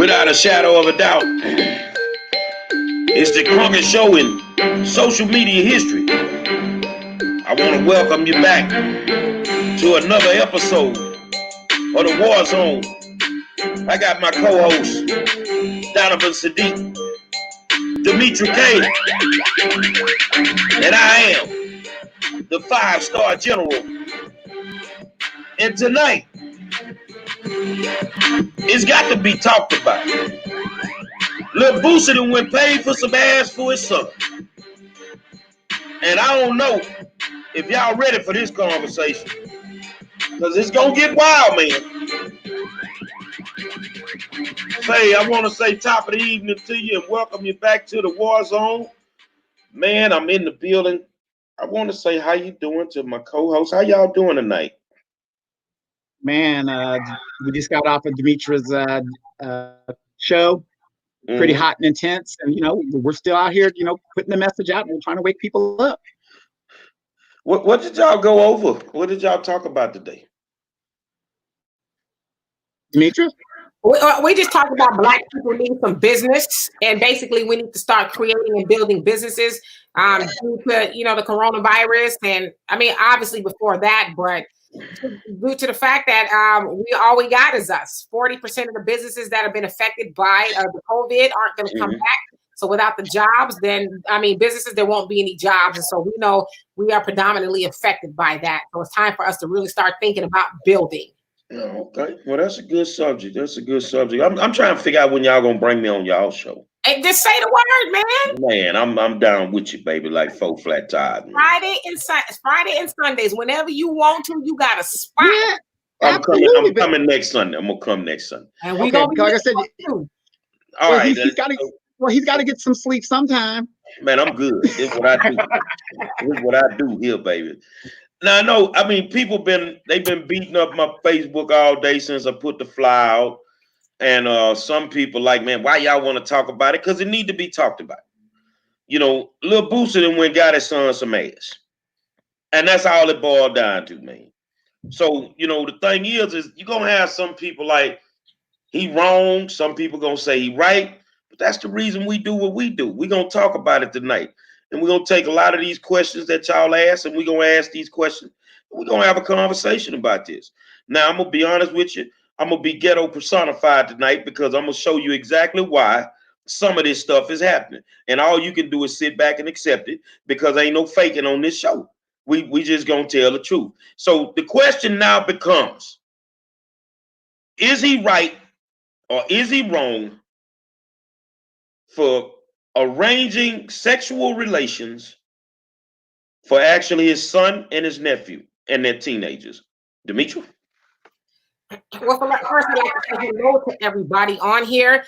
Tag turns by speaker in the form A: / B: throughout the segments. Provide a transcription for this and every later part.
A: Without a shadow of a doubt, it's the crunk show in social media history. I want to welcome you back to another episode of the War Zone. I got my co-host, Donovan Sadiq, Dimitri K, and I am the 5-star general. And tonight, it's got to be talked about. Lil Boosie done went paid for some ass for his son. And I don't know if y'all ready for this conversation, because it's going to get wild, man. Say, I want to say top of the evening to you and welcome you back to the War Zone. Man, I'm in the building. I want to say how you doing to my co-host. How y'all doing tonight?
B: Man, we just got off of Dimitri's show. Pretty hot and intense. And, we're still out here, putting the message out and we're trying to wake people up.
A: What did y'all go over? What did y'all talk about today?
B: Dimitri?
C: We just talked about Black people need some business, and basically we need to start creating and building businesses due to, the coronavirus. And I mean, obviously before that, but due to the fact that all we got is us. 40% of the businesses that have been affected by the COVID aren't going to come back. So without the jobs, then, businesses, there won't be any jobs. And so we know we are predominantly affected by that. So it's time for us to really start thinking about building.
A: Okay. Well, that's a good subject. I'm trying to figure out when y'all going to bring me on y'all show.
C: Hey, just say the word, man.
A: Man, I'm down with you, baby, like 4 flat tires.
C: Friday and Sundays, whenever you want to, you got a spot.
B: Yeah,
A: I'm coming next Sunday. I'm gonna come next Sunday.
C: And we gonna be
B: like I said,
A: all right.
B: He's got to get some sleep sometime.
A: Man, I'm good. This is what I do. This is what I do here, baby. Now I know. People they've been beating up my Facebook all day since I put the fly out. And some people like, man, why y'all want to talk about it? Because it need to be talked about. Lil Boosie then went got his son some ass. And that's all it boiled down to, man. So, the thing is you're going to have some people like, he wrong. Some people going to say he right. But that's the reason we do what we do. We're going to talk about it tonight. And we're going to take a lot of these questions that y'all ask, and we're going to ask these questions. We're going to have a conversation about this. Now, I'm going to be honest with you. I'm going to be ghetto personified tonight because I'm going to show you exactly why some of this stuff is happening. And all you can do is sit back and accept it because ain't no faking on this show. We just going to tell the truth. So the question now becomes, is he right or is he wrong for arranging sexual relations for actually his son and his nephew and their teenagers? Dimitri?
C: Well, first, I'd like to say hello to everybody on here.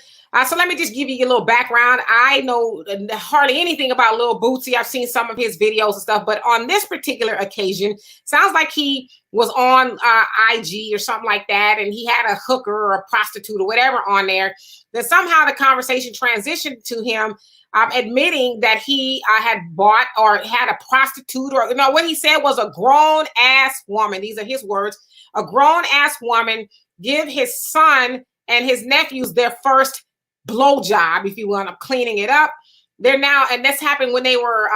C: So let me just give you a little background. I know hardly anything about Lil Boosie. I've seen some of his videos and stuff, but on this particular occasion, sounds like he was on IG or something like that, and he had a hooker or a prostitute or whatever on there. Then somehow the conversation transitioned to him admitting that he had bought or had a prostitute, or what he said was a grown-ass woman. These are his words. A grown-ass woman give his son and his nephews their first blowjob, if you want. I'm cleaning it up. They're now, and this happened when they were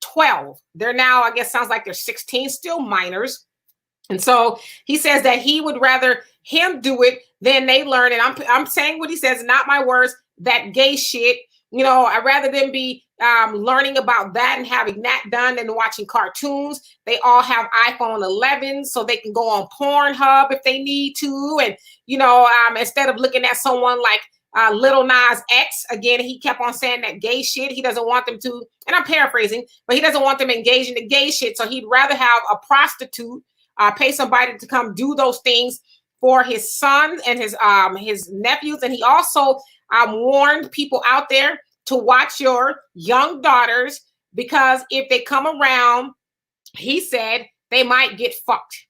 C: 12. They're now, I guess, sounds like they're 16, still minors. And so he says that he would rather him do it than they learn. And I'm saying what he says, not my words, that gay shit. I'd rather them be learning about that and having that done than watching cartoons. They all have iPhone 11, so they can go on Pornhub if they need to. And, instead of looking at someone like Lil Nas X, again, he kept on saying that gay shit. He doesn't want them to, and I'm paraphrasing, but he doesn't want them engaged in the gay shit. So he'd rather have a prostitute, pay somebody to come do those things for his son and his nephews. And he also warned people out there to watch your young daughters, because if they come around, he said, they might get fucked.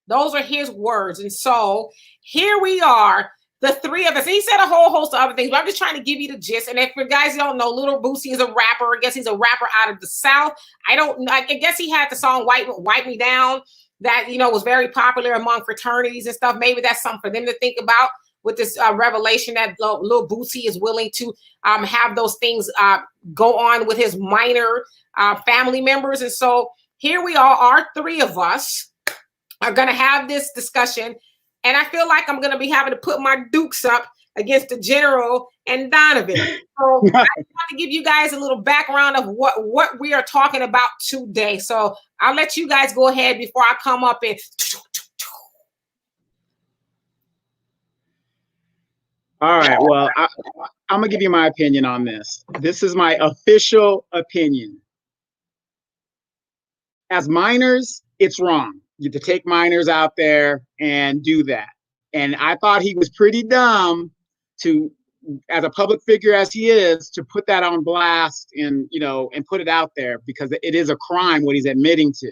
C: Those are his words. And so here we are, the three of us. And he said a whole host of other things, but I'm just trying to give you the gist. And if you guys don't know, Lil Boosie is a rapper. I guess he's a rapper out of the South. I guess he had the song Wipe Me Down that, was very popular among fraternities and stuff. Maybe that's something for them to think about. with this revelation that Lil Boosie is willing to have those things go on with his minor family members. And so here we are, our three of us are going to have this discussion. And I feel like I'm going to be having to put my dukes up against the General and Donovan. So I want to give you guys a little background of what we are talking about today. So I'll let you guys go ahead before I come up and.
B: All right. Well, I'm going to give you my opinion on this. This is my official opinion. As minors, it's wrong. You have to take minors out there and do that. And I thought he was pretty dumb to, as a public figure as he is, to put that on blast and, and put it out there, because it is a crime what he's admitting to.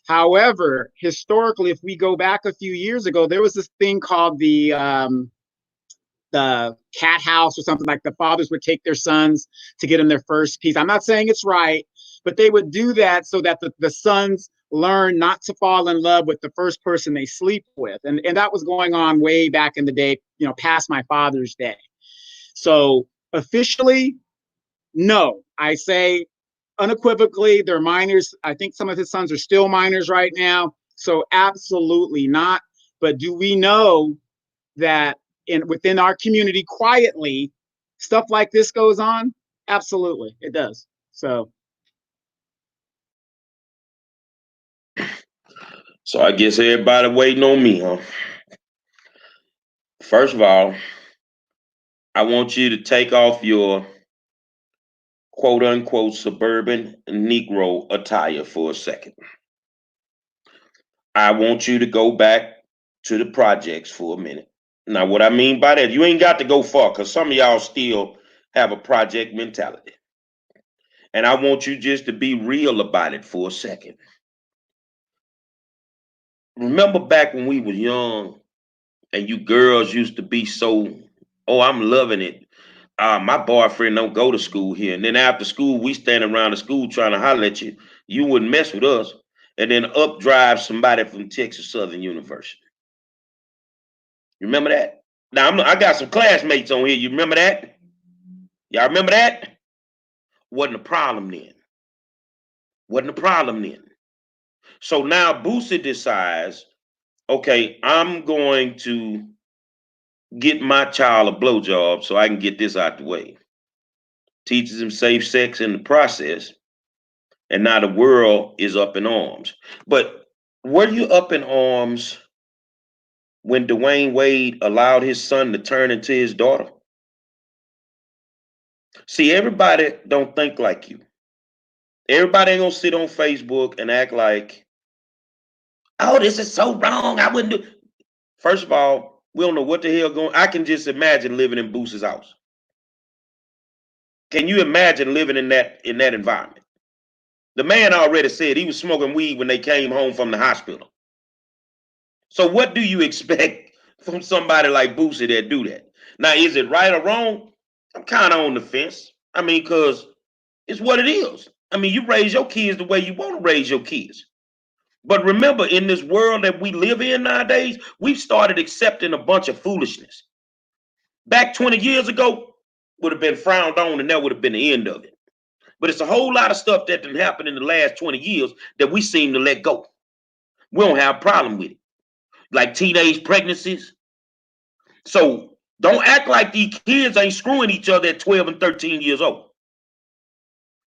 B: However, historically, if we go back a few years ago, there was this thing called the cat house or something, like the fathers would take their sons to get them their first piece. I'm not saying it's right, but they would do that so that the sons learn not to fall in love with the first person they sleep with. And that was going on way back in the day, past my father's day. So officially, no, I say unequivocally, they're minors. I think some of his sons are still minors right now. So absolutely not. But do we know that within our community, quietly, stuff like this goes on? Absolutely, it does.
A: So I guess everybody waiting on me, huh? First of all, I want you to take off your quote unquote suburban Negro attire for a second. I want you to go back to the projects for a minute. Now, what I mean by that, you ain't got to go far, because some of y'all still have a project mentality. And I want you just to be real about it for a second. Remember back when we were young and you girls used to be so, oh, I'm loving it. My boyfriend don't go to school here. And then after school, we stand around the school trying to holler at you. You wouldn't mess with us. And then up drive somebody from Texas Southern University. You remember that? Now, I got some classmates on here. You remember that? Y'all remember that? Wasn't a problem then. Wasn't a problem then. So now Boosie decides, okay, I'm going to get my child a blowjob so I can get this out the way. Teaches him safe sex in the process. And now the world is up in arms. But were you up in arms when Dwayne Wade allowed his son to turn into his daughter? See, everybody don't think like you. Everybody ain't gonna sit on Facebook and act like, oh, this is so wrong. I wouldn't do. First of all, we don't know what the hell going. I can just imagine living in Boosie's house. Can you imagine living in that environment? The man already said he was smoking weed when they came home from the hospital. So what do you expect from somebody like Boosie that do that? Now, is it right or wrong? I'm kind of on the fence. I mean, because it's what it is. I mean, you raise your kids the way you want to raise your kids. But remember, in this world that we live in nowadays, we've started accepting a bunch of foolishness. Back 20 years ago, would have been frowned on, and that would have been the end of it. But it's a whole lot of stuff that didn't happen in the last 20 years that we seem to let go. We don't have a problem with it. Like teenage pregnancies. So don't act like these kids ain't screwing each other at 12 and 13 years old.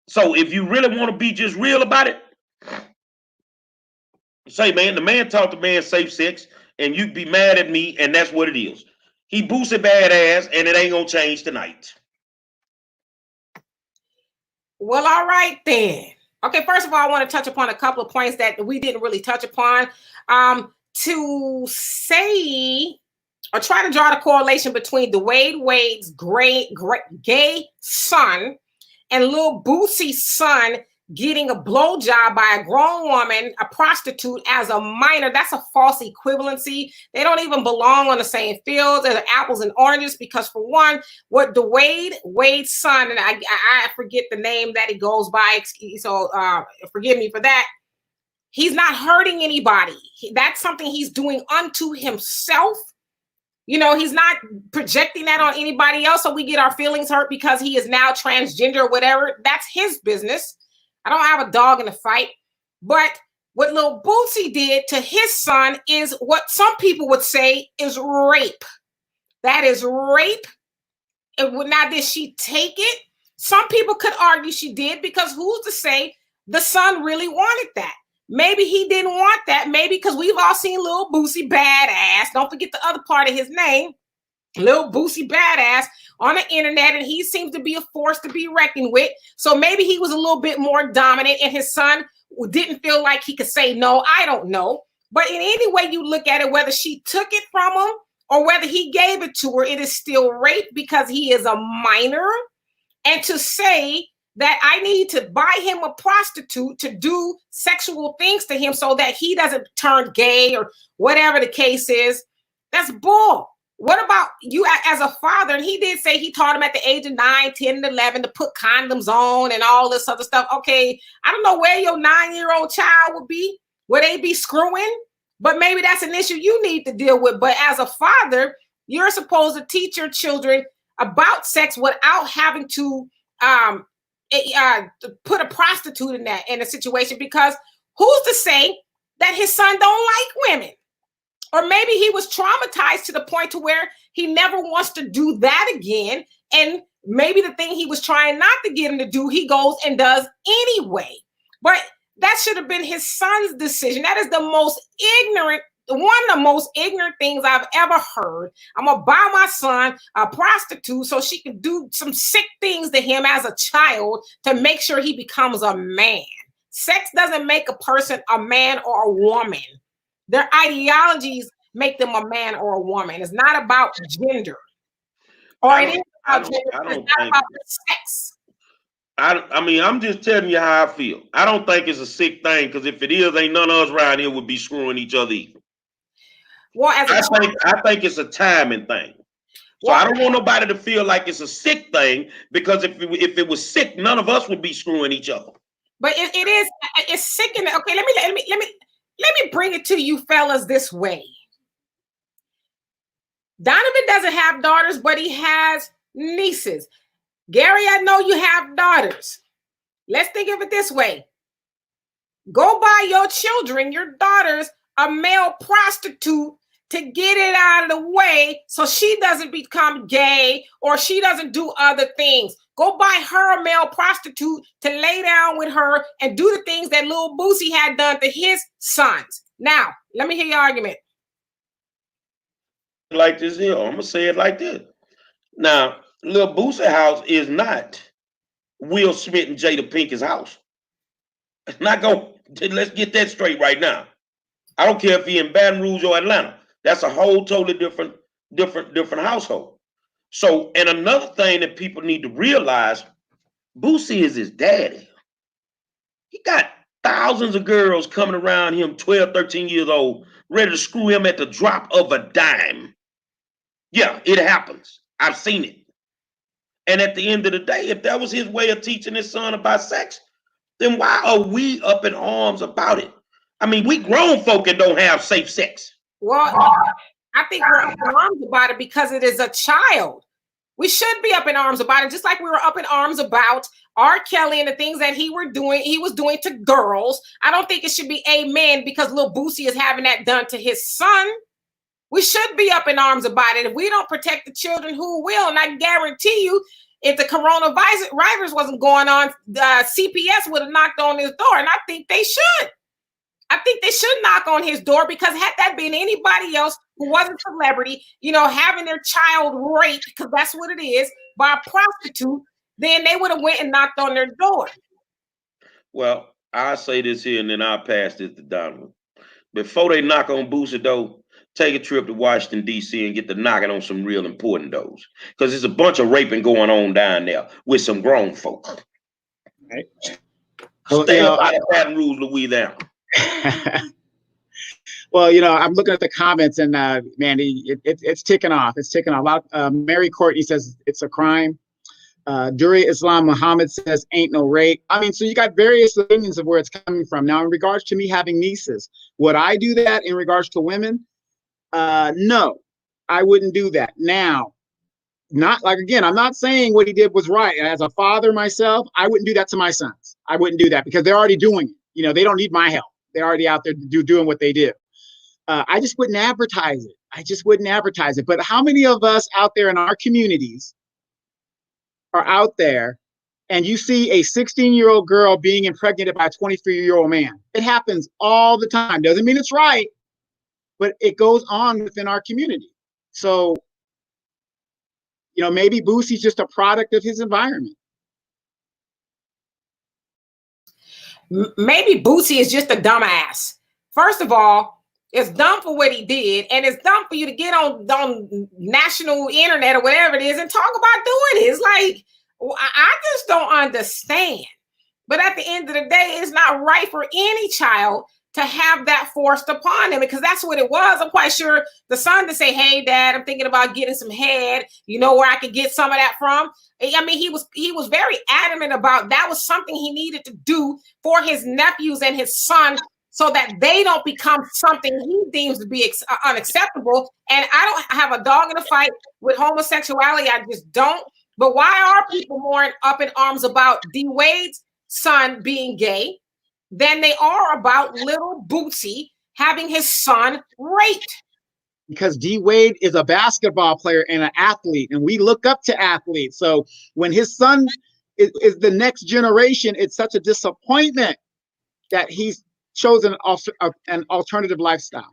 A: So if you really want to be just real about it, say, man, the man taught the man safe sex, and you'd be mad at me, and that's what it is. He Boosie badass, and it ain't gonna change tonight.
C: Well, all right then. Okay, first of all, I want to touch upon a couple of points that we didn't really touch upon. To say or try to draw the correlation between Dwayne Wade's gay son and Lil Boosie's son getting a blowjob by a grown woman, a prostitute, as a minor, that's a false equivalency. They don't even belong on the same field as apples and oranges, because for one, what Wade's son, and I forget the name that he goes by, so forgive me for that. He's not hurting anybody. That's something he's doing unto himself. You know, he's not projecting that on anybody else, so we get our feelings hurt because he is now transgender or whatever. That's his business. I don't have a dog in the fight. But what Lil Boosie did to his son is what some people would say is rape. That is rape. Now, did she take it? Some people could argue she did, because who's to say the son really wanted that? Maybe he didn't want that. Maybe because we've all seen Lil Boosie Badass. Don't forget the other part of his name, Lil Boosie Badass, on the internet, and he seems to be a force to be reckoned with. So maybe he was a little bit more dominant, and his son didn't feel like he could say no. I don't know. But in any way you look at it, whether she took it from him or whether he gave it to her, it is still rape because he is a minor. And to say that I need to buy him a prostitute to do sexual things to him so that he doesn't turn gay or whatever the case is, that's bull. What about you as a father? And he did say he taught him at the age of 9, 10, and 11 to put condoms on and all this other stuff. Okay, I don't know where your 9-year-old child would be. Would they be screwing? But maybe that's an issue you need to deal with. But as a father, you're supposed to teach your children about sex without having to put a prostitute in a situation, because who's to say that his son don't like women? Or maybe he was traumatized to the point to where he never wants to do that again. And maybe the thing he was trying not to get him to do, he goes and does anyway. But that should have been his son's decision. That is the most ignorant, one of the most ignorant things I've ever heard. I'm going to buy my son a prostitute so she can do some sick things to him as a child to make sure he becomes a man. Sex doesn't make a person a man or a woman. Their ideologies make them a man or a woman. It's not about gender. Or it is about gender, but it's not about sex.
A: I mean, I'm just telling you how I feel. I don't think it's a sick thing, because if it is, ain't none of us around here would be screwing each other either.
C: Well,
A: I think it's a timing thing. So I don't want nobody to feel like it's a sick thing, because if it was sick, none of us would be screwing each other.
C: But it's sick. Okay, let me bring it to you fellas this way. Donovan doesn't have daughters, but he has nieces. Gary, I know you have daughters. Let's think of it this way. Go buy your children, your daughters, a male prostitute to get it out of the way so she doesn't become gay or she doesn't do other things. Go buy her a male prostitute to lay down with her and do the things that Lil Boosie had done to his sons. Now, let me hear your argument.
A: Like this here, I'm going to say it like this. Now, Lil Boosie house is not Will Smith and Jada Pinkett's house. It's not going. Let's get that straight right now. I don't care if he in Baton Rouge or Atlanta. That's a whole totally different household. So, and another thing that people need to realize, Boosie is his daddy. He got thousands of girls coming around him, 12, 13 years old, ready to screw him at the drop of a dime. Yeah, it happens. I've seen it. And at the end of the day, if that was his way of teaching his son about sex, then why are we up in arms about it? I mean, we grown folk that don't have safe sex.
C: Well, I think we're up in arms about it because it is a child. We should be up in arms about it, just like we were up in arms about R. Kelly and the things that he was doing to girls. I don't think it should be amen because Lil Boosie is having that done to his son. We should be up in arms about it. If we don't protect the children, who will? And I guarantee you, if the coronavirus wasn't going on, CPS would have knocked on his door. And I think they should. I think they should knock on his door, because had that been anybody else who wasn't a celebrity, having their child raped, because that's what it is, by a prostitute, then they would have went and knocked on their door.
A: Well, I'll say this here and then I'll pass this to Donovan. Before they knock on Boosie door, take a trip to Washington, D.C. and get to knocking on some real important doors. Because there's a bunch of raping going on down there with some grown folks.
B: Right.
A: Stay up out of Baton Rouge, Louisiana.
B: Well, I'm looking at the comments and Mandy, it's ticking off. It's ticking off. Mary Courtney says it's a crime. Duri Islam Muhammad says ain't no rape. I mean, so you got various opinions of where it's coming from. Now, in regards to me having nieces, would I do that in regards to women? No, I wouldn't do that. Now, not like, again, I'm not saying what he did was right. As a father myself, I wouldn't do that to my sons. I wouldn't do that because they're already doing it. You know, they don't need my help. They're already out there doing what they do. I just wouldn't advertise it. I just wouldn't advertise it. But how many of us out there in our communities are out there and you see a 16-year-old girl being impregnated by a 23-year-old man? It happens all the time. Doesn't mean it's right, but it goes on within our community. So, you know, maybe Boosie's just a product of his environment.
C: Maybe Boosie is just a dumbass. First of all, it's dumb for what he did, and it's dumb for you to get on national internet or whatever it is and talk about doing it. It's like, I just don't understand. But at the end of the day, it's not right for any child to have that forced upon them, because that's what it was. I'm quite sure the son to say, hey, Dad, I'm thinking about getting some head. You know where I could get some of that from? I mean, he was very adamant about that was something he needed to do for his nephews and his son, so that they don't become something he deems to be unacceptable. And I don't have a dog in a fight with homosexuality. I just don't. But why are people more up in arms about D Wade's son being gay than they are about Lil Boosie having his son raped?
B: Because D Wade is a basketball player and an athlete, and we look up to athletes. So when his son is the next generation, it's such a disappointment that he's chosen an alternative lifestyle.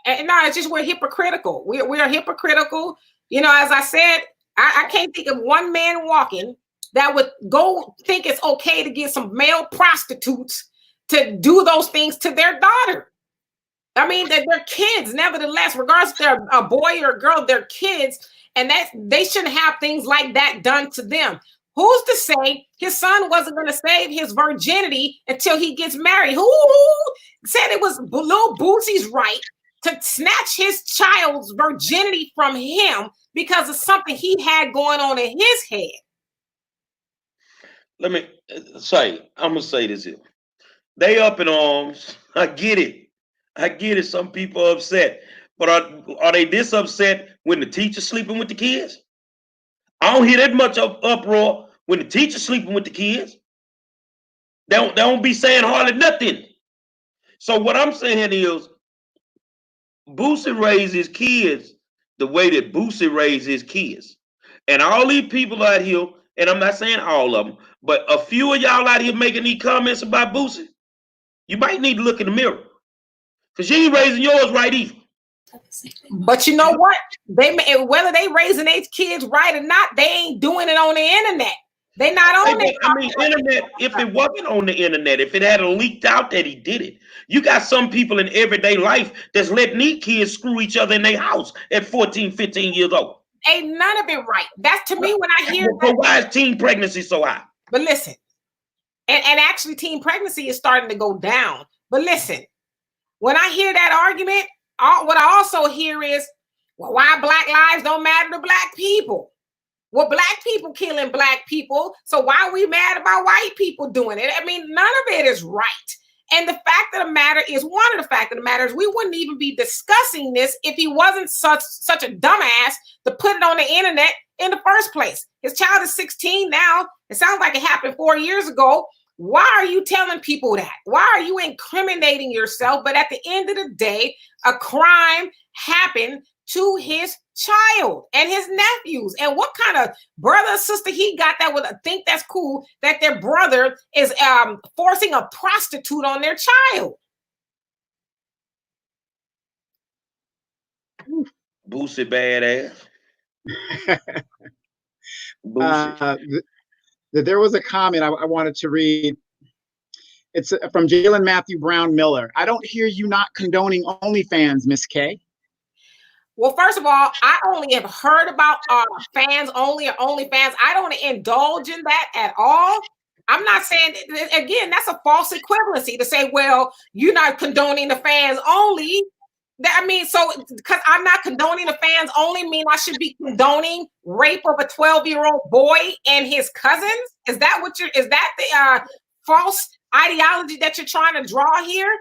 C: And no, it's just we're hypocritical. We are hypocritical. You know, as I said, I can't think of one man walking that would go think it's okay to get some male prostitutes to do those things to their daughter. I mean, they're kids, nevertheless, regardless if they're a boy or a girl, they're kids, and that they shouldn't have things like that done to them. Who's to say his son wasn't going to save his virginity until he gets married? Who said it was Lil Boosie's right to snatch his child's virginity from him because of something he had going on in his head?
A: Let me say, I'm going to say this here. They up in arms. I get it. I get it. Some people are upset. But are they this upset when the teacher's sleeping with the kids? I don't hear that much of uproar when the teacher's sleeping with the kids. They don't be saying hardly nothing. So what I'm saying is, Boosie raised his kids the way that Boosie raised his kids. And all these people out here, and I'm not saying all of them, but a few of y'all out here making these comments about Boosie, you might need to look in the mirror. Because you ain't raising yours right either.
C: But you know what? Whether they raising their kids right or not, they ain't doing it on the internet. They not on it.
A: I mean, internet, if it wasn't on the internet, if it had leaked out that he did it, you got some people in everyday life that's letting these kids screw each other in their house at 14, 15 years old.
C: Ain't none of it right. That's to me when I hear
A: that. So why is teen pregnancy so high?
C: But listen, and actually teen pregnancy is starting to go down. But listen, when I hear that argument, what I also hear is, well, why black lives don't matter to black people? Well, black people killing black people, so why are we mad about white people doing it? I mean, none of it is right. And the fact of the matter is, one of the fact of the matter is, we wouldn't even be discussing this if he wasn't such a dumbass to put it on the internet in the first place. His child is 16 now. It sounds like it happened 4 years ago. Why are you telling people that? Why are you incriminating yourself? But at the end of the day, a crime happened to his child and his nephews. And what kind of brother or sister he got that would think that's cool that their brother is forcing a prostitute on their child?
A: Boosie badass. Boosie.
B: There was a comment I wanted to read. It's from Jalen Matthew Brown Miller. I don't hear you not condoning OnlyFans, Miss K.
C: Well, first of all, I only have heard about fans only or OnlyFans. I don't indulge in that at all. I'm not saying, again, that's a false equivalency to say, well, you're not condoning the fans only. I mean, so because I'm not condoning the fans only mean I should be condoning rape of a 12-year-old boy and his cousins? Is that the false ideology that you're trying to draw here?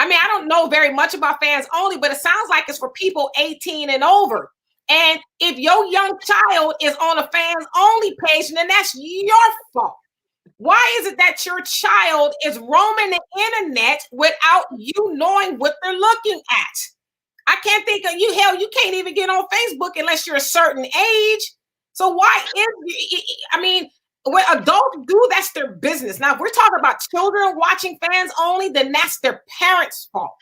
C: I mean, I don't know very much about fans only, but it sounds like it's for people 18 and over. And if your young child is on a fans only page, then that's your fault. Why is it that your child is roaming the internet without you knowing what they're looking at? I can't think of you. Hell, you can't even get on Facebook unless you're a certain age. So why is, I mean, what adults do, that's their business. Now, if we're talking about children watching fans only, then that's their parents' fault.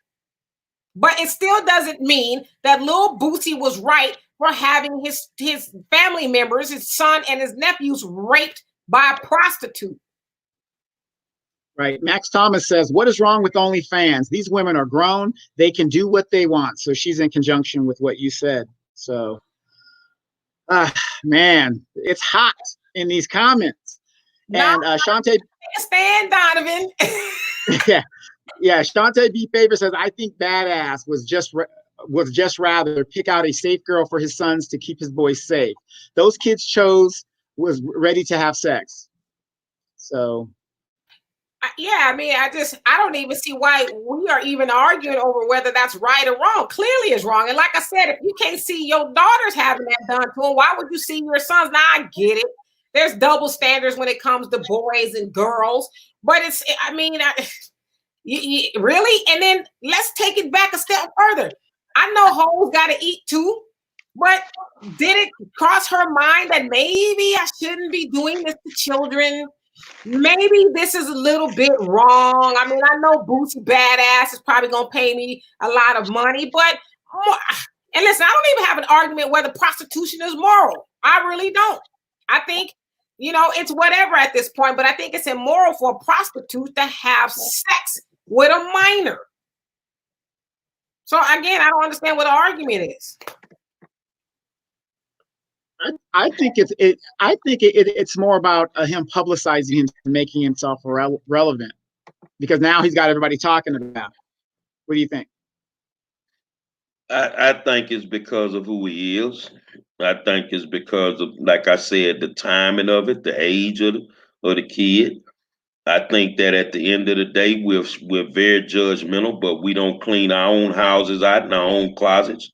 C: But it still doesn't mean that Lil Boosie was right for having his family members, his son and his nephews, raped by a prostitute.
B: Right. Max Thomas says, what is wrong with OnlyFans? These women are grown. They can do what they want. So she's in conjunction with what you said. So, man, it's hot in these comments. And Shantae.
C: Stand, Donovan.
B: Yeah. Shantae B. Favor says, I think Badass was just rather pick out a safe girl for his sons to keep his boys safe. Those kids was ready to have sex. So.
C: Yeah, I mean, I don't even see why we are even arguing over whether that's right or wrong. Clearly it's wrong. And like I said, if you can't see your daughters having that done to them, why would you see your sons? Now I get it. There's double standards when it comes to boys and girls, but really? And then let's take it back a step further. I know hoes got to eat too, but did it cross her mind that maybe I shouldn't be doing this to children? Maybe this is a little bit wrong. I mean, I know Boosie Badass is probably going to pay me a lot of money, but, and listen, I don't even have an argument whether prostitution is moral. I really don't. I think, it's whatever at this point, but I think it's immoral for a prostitute to have sex with a minor. So again, I don't understand what the argument is.
B: I think it's more about him publicizing him, making himself relevant, because now he's got everybody talking about it. What do you think?
A: I think it's because of who he is. I think it's because of, like I said, the timing of it, the age of the kid. I think that at the end of the day, we're very judgmental, but we don't clean our own houses out in our own closets.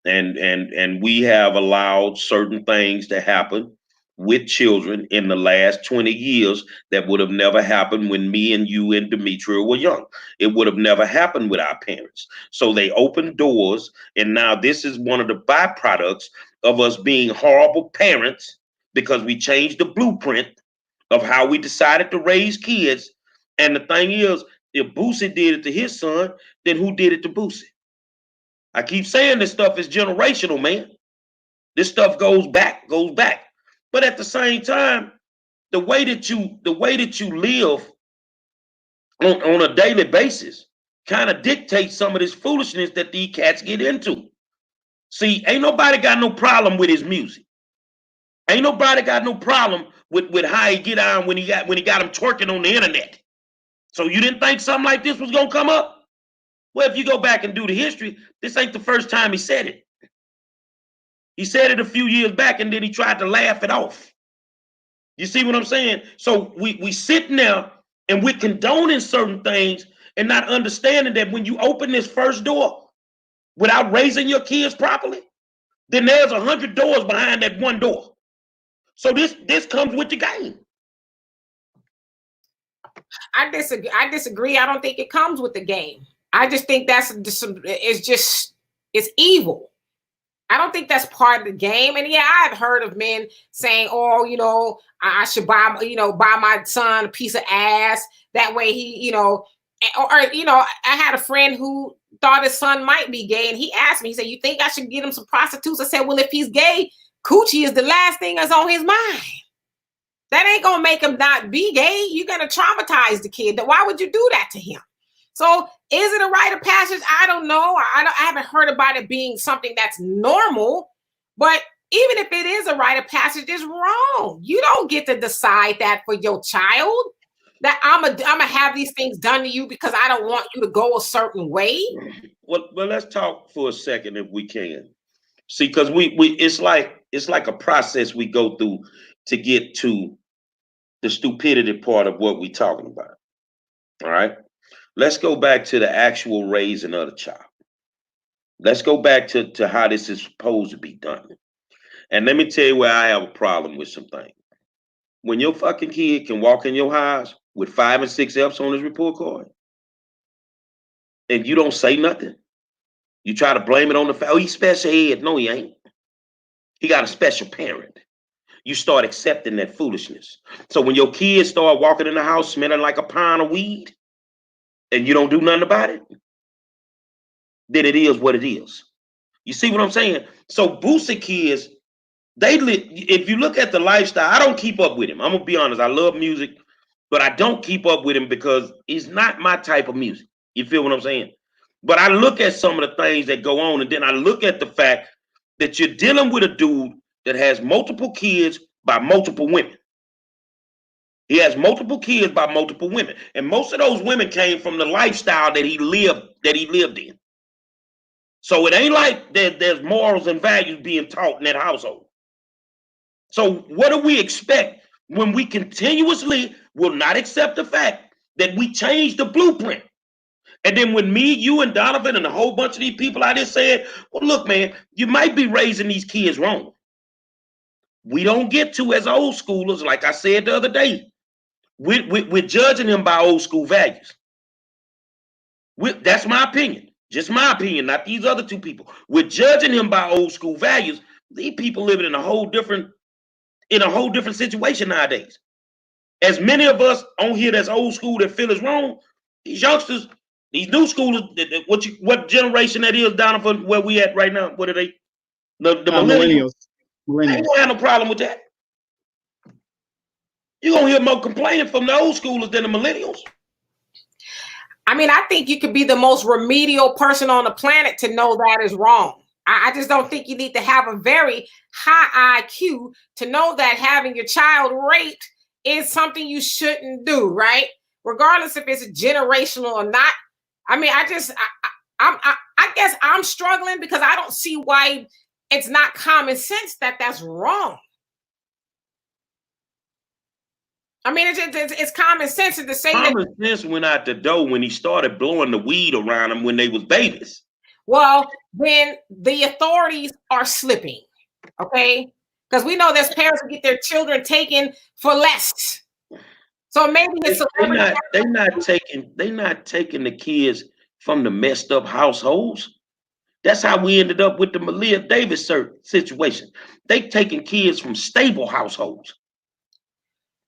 A: And we have allowed certain things to happen with children in the last 20 years that would have never happened when me and you and Demetria were young. It would have never happened with our parents. So they opened doors, and now this is one of the byproducts of us being horrible parents, because we changed the blueprint of how we decided to raise kids. And the thing is, if Boosie did it to his son, then who did it to Boosie? I keep saying this stuff is generational, man. This stuff goes back. But at the same time, the way that you live on a daily basis kind of dictates some of this foolishness that these cats get into. See, ain't nobody got no problem with his music. Ain't nobody got no problem with how he get on when he got him twerking on the internet. So you didn't think something like this was gonna come up? Well, if you go back and do the history, this ain't the first time he said it. He said it a few years back, and then he tried to laugh it off. You see what I'm saying? So we sitting there and we're condoning certain things and not understanding that when you open this first door without raising your kids properly, then there's 100 doors behind that one door. So this comes with the game.
C: I disagree. I don't think it comes with the game. I just think it's evil. I don't think that's part of the game. And yeah, I've heard of men saying, "Oh, I should buy my son a piece of ass. That way he, I had a friend who thought his son might be gay, and he asked me, he said, "You think I should get him some prostitutes?" I said, "Well, if he's gay, coochie is the last thing that's on his mind. That ain't gonna make him not be gay. You're gonna traumatize the kid. Why would you do that to him?" So is it a rite of passage? I don't know. I haven't heard about it being something that's normal, but even if it is a rite of passage, it's wrong. You don't get to decide that for your child, that I'm gonna have these things done to you because I don't want you to go a certain way.
A: Well, let's talk for a second if we can. See, because it's like a process we go through to get to the stupidity part of what we're talking about. All right. let's go back to the actual raising of the child. Let's go back to how this is supposed to be done. And let me tell you where I have a problem with some things. When your fucking kid can walk in your house with 5 and 6 F's on his report card, and you don't say nothing, you try to blame it on the fact, oh, he's special ed. No, he ain't. He got a special parent. You start accepting that foolishness. So when your kids start walking in the house smelling like a pound of weed, and you don't do nothing about it, then it is what it is. You see what I'm saying? So Boosie kids, if you look at the lifestyle, I don't keep up with him. I'm gonna be honest. I love music, but I don't keep up with him because he's not my type of music. You feel what I'm saying? But I look at some of the things that go on, and then I look at the fact that you're dealing with a dude that has multiple kids by multiple women. He has multiple kids by multiple women, and most of those women came from the lifestyle that he lived in. So it ain't like there's morals and values being taught in that household. So what do we expect when we continuously will not accept the fact that we changed the blueprint? And then when me, you, and Donovan, and a whole bunch of these people out there said, well, look, man, you might be raising these kids wrong. We don't get to, as old schoolers, like I said the other day, we're judging them by old school values. That's my opinion. Just my opinion, not these other two people. We're judging him by old school values. These people living in a whole different situation nowadays. As many of us on here that's old school that feel is wrong, these youngsters, these new schoolers, what generation that is, Donovan, where we at right now? What are they? The millennials. Millennials. Ain't gonna have no problem with that. You're gonna hear more complaining from the old schoolers than the millennials.
C: I mean, I think you could be the most remedial person on the planet to know that is wrong. I just don't think you need to have a very high IQ to know that having your child raped is something you shouldn't do, right? Regardless if it's generational or not. I mean, I guess I'm struggling because I don't see why it's not common sense that that's wrong. I mean, it's common sense to say
A: common sense went out the door when he started blowing the weed around them when they was babies.
C: Well, when the authorities are slipping, okay? Because we know there's parents who get their children taken for less. So maybe it's
A: they're not taking the kids from the messed up households. That's how we ended up with the Malia Davis situation. They taking kids from stable households.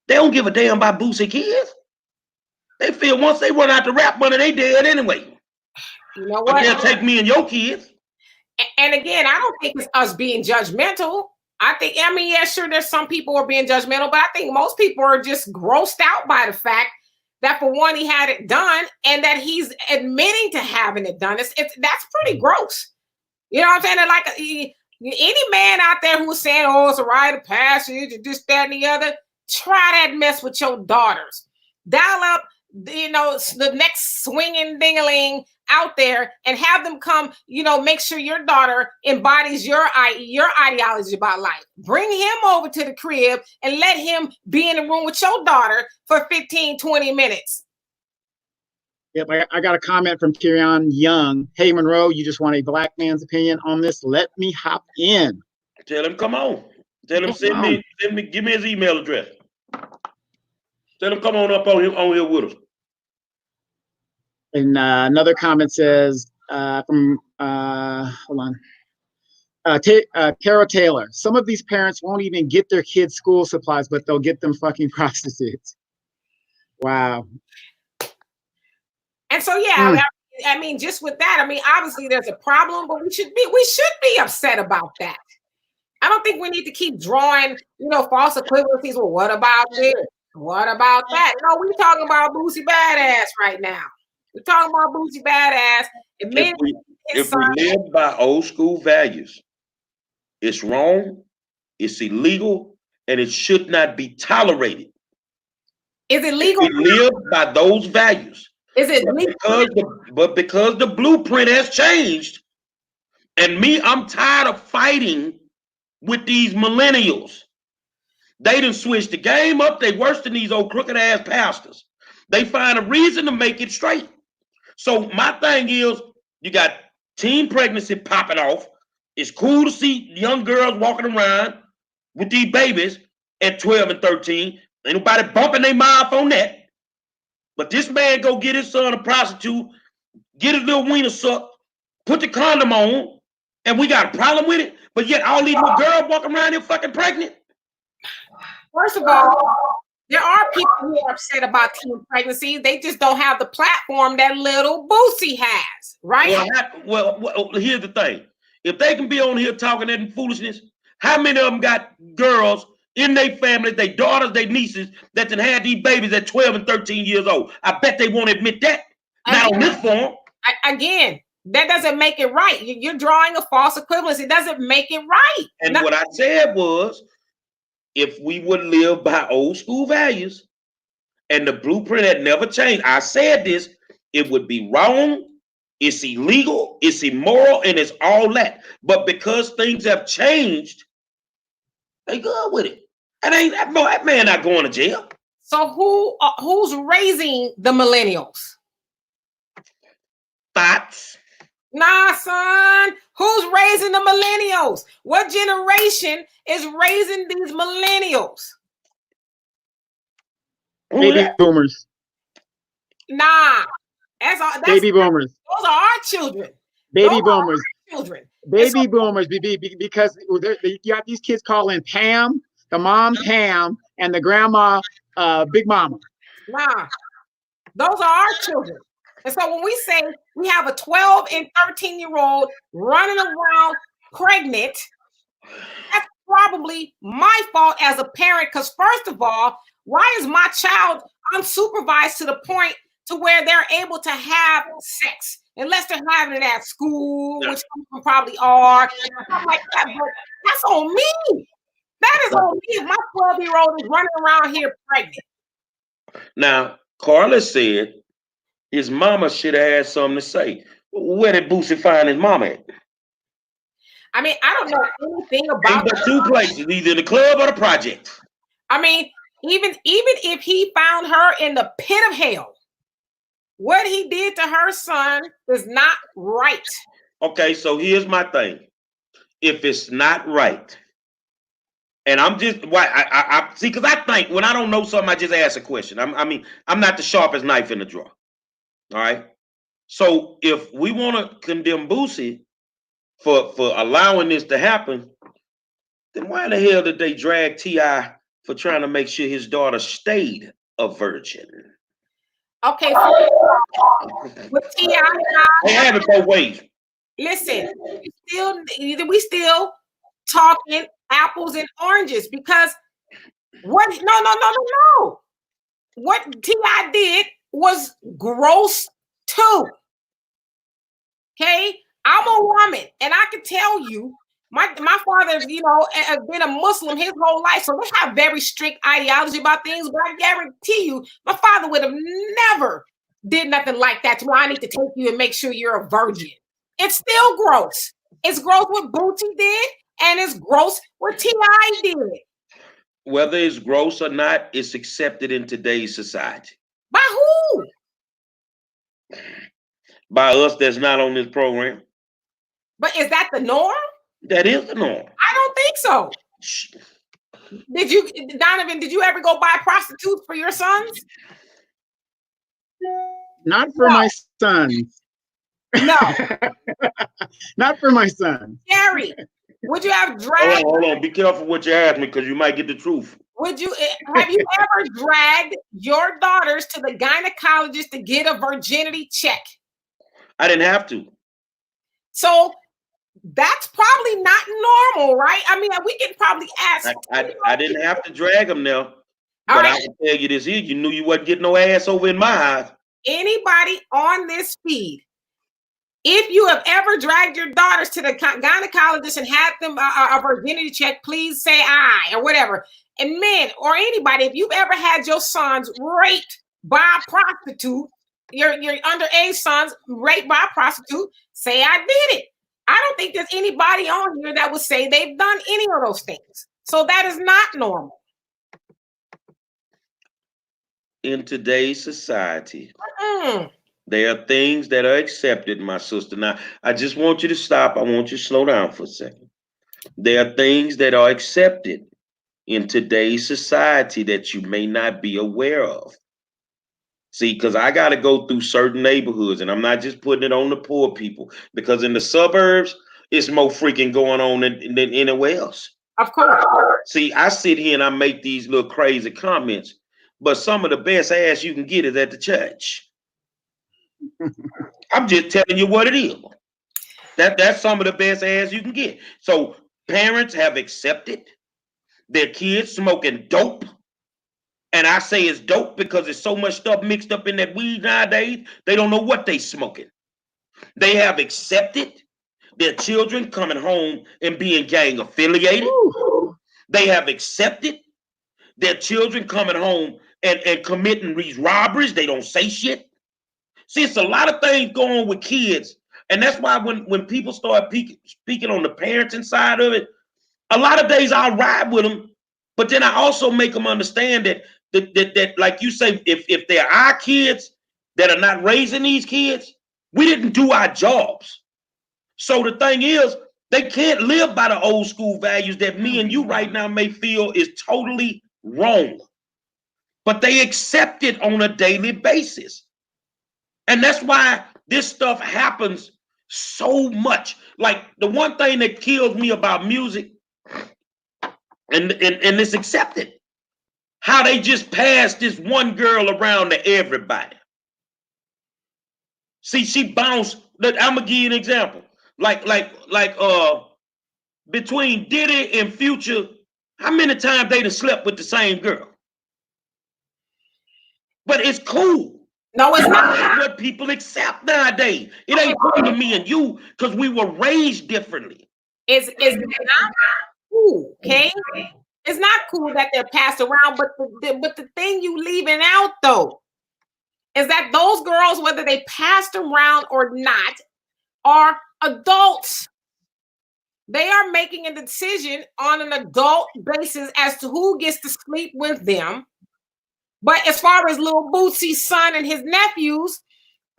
A: They don't give a damn about Boosie kids. They feel once they run out the rap money, they dead anyway.
C: You know what?
A: But they'll take me and your kids.
C: And again, I don't think it's us being judgmental. I mean, yeah, sure, there's some people who are being judgmental, but I think most people are just grossed out by the fact that, for one, he had it done, and that he's admitting to having it done. That's pretty gross. You know what I'm saying? Like any man out there who's saying, "Oh, it's a rite of passage," and this, that, and the other, try that mess with your daughters. Dial up, the next swinging ding-a-ling out there and have them come, make sure your daughter embodies your ideology about life. Bring him over to the crib and let him be in the room with your daughter for 15, 20 minutes.
B: Yep, I got a comment from Kieran Young. Hey, Monroe, you just want a black man's opinion on this? Let me hop in.
A: Tell him, come on. Tell him, give me his email address. Tell him, come on up on here with us.
B: And another comment says from hold on, Carol Taylor. Some of these parents won't even get their kids school supplies, but they'll get them fucking prostitutes. Wow.
C: And so I mean, just with that, I mean, obviously there's a problem, but we should be upset about that. I don't think we need to keep drawing, false equivalencies. Well, what about this? What about that? No, we're talking about Boosie Badass right now. We're talking about Boosie Badass.
A: If we live by old school values, it's wrong, it's illegal, and it should not be tolerated.
C: Is it legal?
A: If we live by those values.
C: Is it legal?
A: Because the blueprint has changed, and I'm tired of fighting with these millennials. They done switched the game up. They worse than these old crooked ass pastors. They find a reason to make it straight. So my thing is, you got teen pregnancy popping off. It's cool to see young girls walking around with these babies at 12 and 13. Ain't nobody bumping their mouth on that. But this man go get his son a prostitute, get his little wiener sucked, put the condom on, and we got a problem with it. But yet all these little girls walking around here fucking pregnant.
C: First of all, there are people who are upset about teen pregnancy. They just don't have the platform that Lil Boosie has, right?
A: Well, here's the thing. If they can be on here talking that foolishness, how many of them got girls in their families, their daughters, their nieces, that done had these babies at 12 and 13 years old? I bet they won't admit that. Not on this form.
C: Again, that doesn't make it right. You're drawing a false equivalence. It doesn't make it right.
A: And what I said was, if we would live by old school values and the blueprint had never changed, I said this, it would be wrong, it's illegal, it's immoral, and it's all that. But because things have changed, they good with it. That man not going to jail.
C: So who's raising the millennials?
A: Thoughts?
C: Nah, son. Who's raising the millennials? What generation is raising these millennials?
B: Baby boomers.
C: Nah. That's
B: baby boomers.
C: Those are our children.
B: Baby boomers.
C: Children.
B: Baby boomers. Because you have these kids calling Pam, the mom Pam, and the grandma Big Mama.
C: Nah. Those are our children. And so when we say we have a 12 and 13-year-old running around pregnant, that's probably my fault as a parent. Because first of all, why is my child unsupervised to the point to where they're able to have sex? Unless they're having it at school, which some of them probably are. Something like that. But that's on me. That is on me if my 12-year-old is running around here pregnant.
A: Now, Carla said his mama should have had something to say. Where did Boosie find his mama at?
C: I mean, I don't know anything about
A: the two places, either the club or the project.
C: I mean, even if he found her in the pit of hell, what he did to her son is not right.
A: Okay, so here's my thing. If it's not right, and I'm just I see, because I think when I don't know something, I just ask a question. I'm not the sharpest knife in the drawer. All right. So if we want to condemn Boosie for allowing this to happen, then why the hell did they drag T.I. for trying to make sure his daughter stayed a virgin?
C: Okay, so with T.I.,
A: they have it both ways.
C: Listen, we still talking apples and oranges, because what? No. What T.I. did was gross too. Okay, I'm a woman, and I can tell you, my father, has been a Muslim his whole life, so they have very strict ideology about things. But I guarantee you, my father would have never did nothing like that to me. I need to take you and make sure you're a virgin. It's still gross. It's gross what Boosie did, and it's gross what T.I. did.
A: Whether it's gross or not, it's accepted in today's society.
C: By who?
A: By us that's not on this program.
C: But is that the norm?
A: That is the norm.
C: I don't think so. Donovan, did you ever go buy prostitutes for your sons?
B: Not for my sons.
C: No.
B: Not for my son.
C: Gary, would you have dragged?
A: Hold on. Be careful what you ask me, because you might get the truth.
C: Have you ever dragged your daughters to the gynecologist to get a virginity check?
A: I didn't have to.
C: So that's probably not normal, right? I mean, we can probably ask.
A: I didn't have to drag them now. But I can tell you this here, you knew you wasn't getting no ass over in my eyes.
C: Anybody on this feed, if you have ever dragged your daughters to the gynecologist and had them a virginity check, please say aye or whatever. And men or anybody, if you've ever had your sons raped by a prostitute, your underage sons raped by a prostitute, say I did it. I don't think there's anybody on here that would say they've done any of those things. So that is not normal.
A: In today's society, There are things that are accepted, my sister. Now, I just want you to stop. I want you to slow down for a second. There are things that are accepted in today's society that you may not be aware of. See, because I got to go through certain neighborhoods, and I'm not just putting it on the poor people, because in the suburbs, it's more freaking going on than anywhere else.
C: Of course.
A: See, I sit here and I make these little crazy comments, but some of the best ass you can get is at the church. I'm just telling you what it is. That's some of the best ass you can get. So parents have accepted their kids smoking dope. And I say it's dope because there's so much stuff mixed up in that weed nowadays, they don't know what they smoking. They have accepted their children coming home and being gang affiliated. Ooh. They have accepted their children coming home and committing these robberies. They don't say shit. See, it's a lot of things going on with kids. And that's why when people start speaking on the parenting side of it, a lot of days I'll ride with them, but then I also make them understand that like you say, if they're our kids that are not raising these kids, we didn't do our jobs. So the thing is, they can't live by the old school values that me and you right now may feel is totally wrong. But they accept it on a daily basis. And that's why this stuff happens so much. Like the one thing that kills me about music, and it's accepted, how they just passed this one girl around to everybody. See, she bounced. I'm gonna give you an example. Like between Diddy and Future, how many times they done slept with the same girl? But it's cool.
C: No, it's not
A: what people accept nowadays. It ain't cool to me and you because we were raised differently.
C: It's not cool, okay? It's not cool that they're passed around, but the thing you leaving out though is that those girls, whether they passed around or not, are adults. They are making a decision on an adult basis as to who gets to sleep with them. But as far as Lil Boosie's son and his nephews,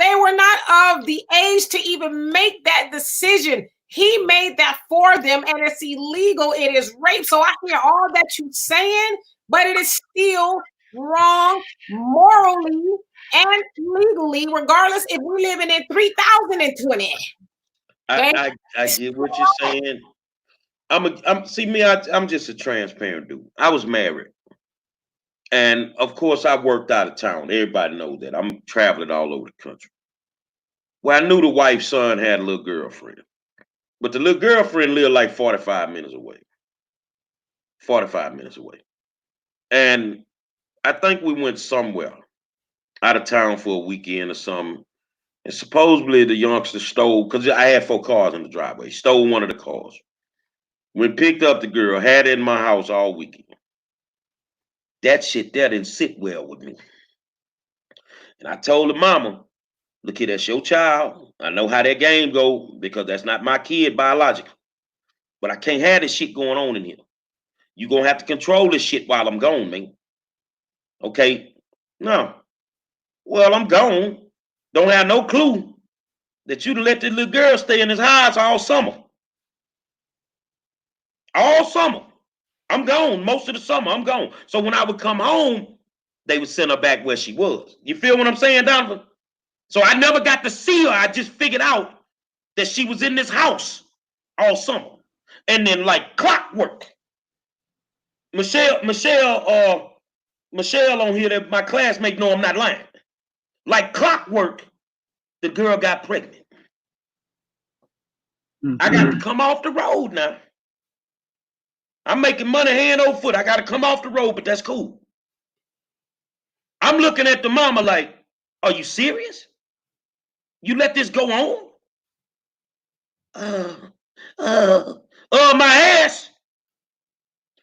C: they were not of the age to even make that decision. He made that for them, and it's illegal. It is rape. So I hear all that you're saying, but it is still wrong morally and legally, regardless if we're living in 3020.
A: Okay? I get what you're saying. I'm just a transparent dude. I was married. And of course, I worked out of town. Everybody knows that. I'm traveling all over the country. Well, I knew the wife's son had a little girlfriend. But the little girlfriend lived like 45 minutes away. 45 minutes away. And I think we went somewhere out of town for a weekend or something. And supposedly the youngster stole, because I had 4 cars in the driveway, stole one of the cars. When picked up the girl, had it in my house all weekend. That shit there didn't sit well with me. And I told the mama, look here, that's your child. I know how that game go because that's not my kid biological. But I can't have this shit going on in here. You're going to have to control this shit while I'm gone, man. Okay? No. Well, I'm gone. Don't have no clue that you'd let this little girl stay in his house all summer. All summer. I'm gone. Most of the summer, I'm gone. So when I would come home, they would send her back where she was. You feel what I'm saying, Donovan? So I never got to see her. I just figured out that she was in this house all summer. And then like clockwork. Michelle on here, that my classmate know I'm not lying. Like clockwork, the girl got pregnant. Mm-hmm. I got to come off the road now. I'm making money hand over foot. I got to come off the road, but that's cool. I'm looking at the mama like, are you serious? You let this go on? My ass.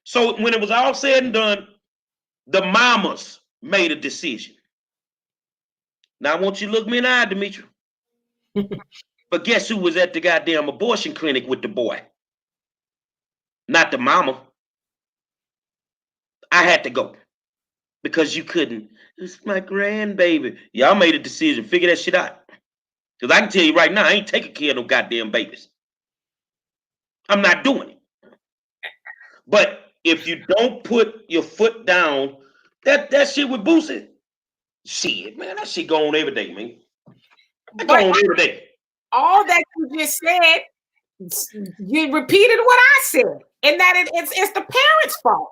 A: So when it was all said and done, the mamas made a decision. Now I want you to look me in the eye, Demetri. But guess who was at the goddamn abortion clinic with the boy? Not the mama. I had to go. because you couldn't. It's my grandbaby. Y'all made a decision. Figure that shit out. Because I can tell you right now, I ain't taking care of no goddamn babies. I'm not doing it. But if you don't put your foot down, that shit with Boosie, shit, man, that shit go on every day, man. That go on every day.
C: All that you just said, you repeated what I said, and that it's the parents' fault.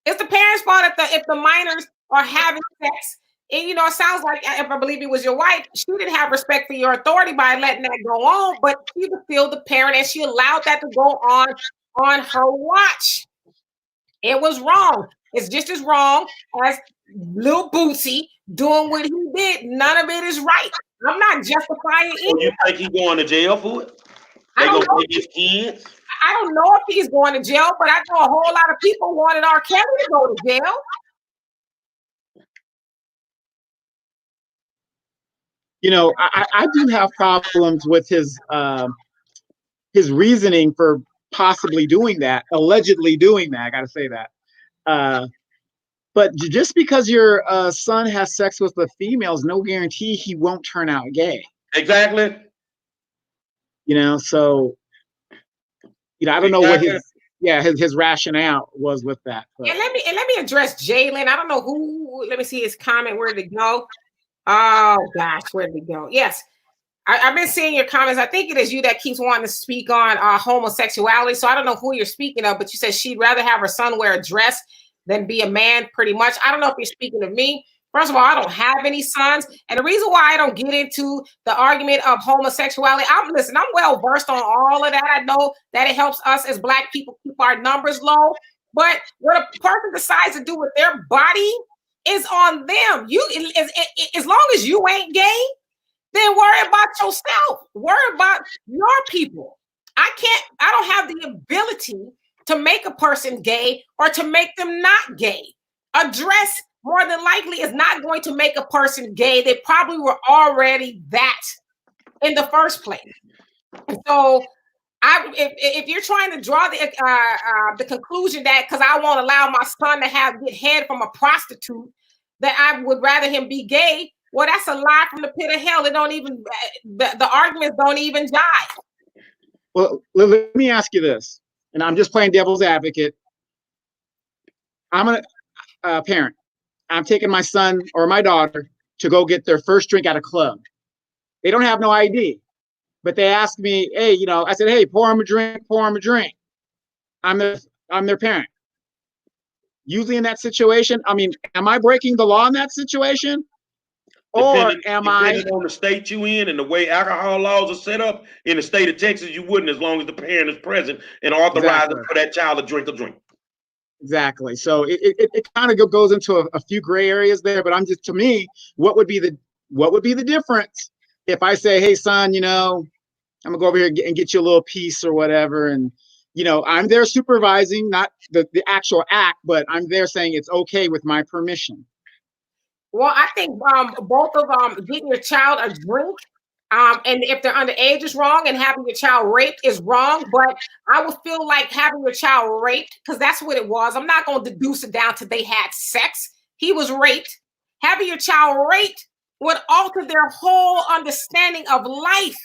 C: It's the parents' fault if the minors are having sex. And it sounds like, if I believe it was your wife, she didn't have respect for your authority by letting that go on, but she was still the parent and she allowed that to go on her watch. It was wrong. It's just as wrong as Lil Boosie doing what he did. None of it is right. I'm not justifying it.
A: So you think he's going to jail for it? They gonna take his kids?
C: I don't know if he's going to jail, but I know a whole lot of people wanted R. Kelly to go to jail.
B: I do have problems with his reasoning for possibly doing that, allegedly doing that. I got to say that. But just because your son has sex with a female is no guarantee he won't turn out gay.
A: Exactly.
B: So I don't know what his rationale was with that. But.
C: And let me address Jalen. I don't know who. Let me see his comment. Where did it go? Oh gosh, where did it go? Yes, I've been seeing your comments. I think it is you that keeps wanting to speak on homosexuality. So I don't know who you're speaking of, but you said she'd rather have her son wear a dress than be a man. Pretty much. I don't know if you're speaking of me. First of all, I don't have any sons. And the reason why I don't get into the argument of homosexuality, I'm well versed on all of that. I know that it helps us as Black people keep our numbers low. But what a person decides to do with their body is on them. As long as you ain't gay, then worry about yourself. Worry about your people. I don't have the ability to make a person gay or to make them not gay. A dress more than likely is not going to make a person gay. They probably were already that in the first place. And so if you're trying to draw the conclusion that because I won't allow my son to get head from a prostitute, that I would rather him be gay, well, that's a lie from the pit of hell. It don't even the arguments don't even jive.
B: Well, let me ask you this, and I'm just playing devil's advocate. I'm a parent. I'm taking my son or my daughter to go get their first drink at a club. They don't have no ID, but they ask me, hey, I said, hey, pour them a drink. I'm their parent. Usually in that situation, am I breaking the law in that situation? Or am I?
A: Depending on the state you in and the way alcohol laws are set up, in the state of Texas, you wouldn't, as long as the parent is present and authorized for that child to drink a drink.
B: Exactly. So it kind of goes into a few gray areas there, but to me, what would be the difference if I say, hey son, I'm gonna go over here and get you a little piece or whatever, and I'm there supervising, not the actual act, but I'm there saying it's okay with my permission.
C: Well, I think both of getting your child a drink, and if they're underage is wrong, and having your child raped is wrong. But I would feel like having your child raped, because that's what it was. I'm not going to deduce it down to they had sex. He was raped. Having your child raped would alter their whole understanding of life.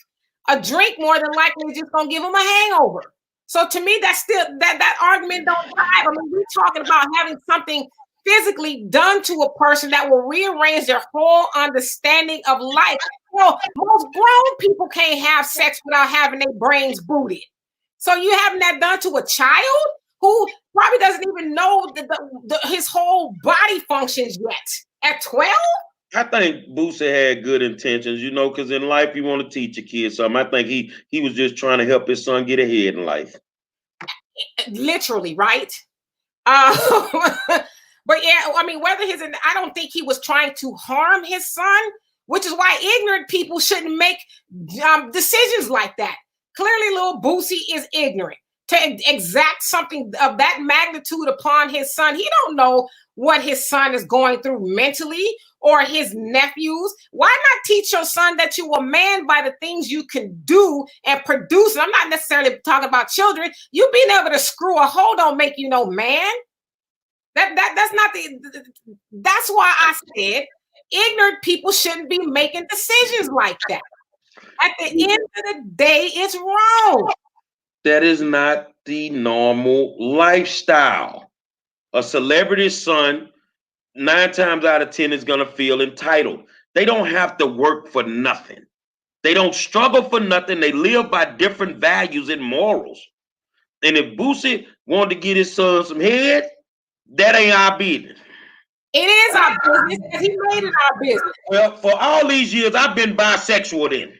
C: A drink more than likely is just going to give them a hangover. So to me, that's still that argument don't jive. We're talking about having something physically done to a person that will rearrange their whole understanding of life. Most grown people can't have sex without having their brains booted. So you having that done to a child who probably doesn't even know his whole body functions yet at 12?
A: I think Boosie had good intentions, because in life you want to teach your kids something. I think he was just trying to help his son get ahead in life.
C: Literally, right? But yeah, I don't think he was trying to harm his son, which is why ignorant people shouldn't make decisions like that. Clearly, Lil Boosie is ignorant to exact something of that magnitude upon his son. He don't know what his son is going through mentally or his nephews. Why not teach your son that you're a man by the things you can do and produce? And I'm not necessarily talking about children. You being able to screw a hole don't make you no man. That's not the. That's why I said ignorant people shouldn't be making decisions like that. At the end of the day, it's wrong.
A: That is not the normal lifestyle. A celebrity's son, 9 times out of 10, is gonna feel entitled. They don't have to work for nothing. They don't struggle for nothing. They live by different values and morals. And if Boosie wanted to get his son some head, that ain't our business.
C: It is our business, and he made it our business.
A: Well, for all these years, I've been bisexual then.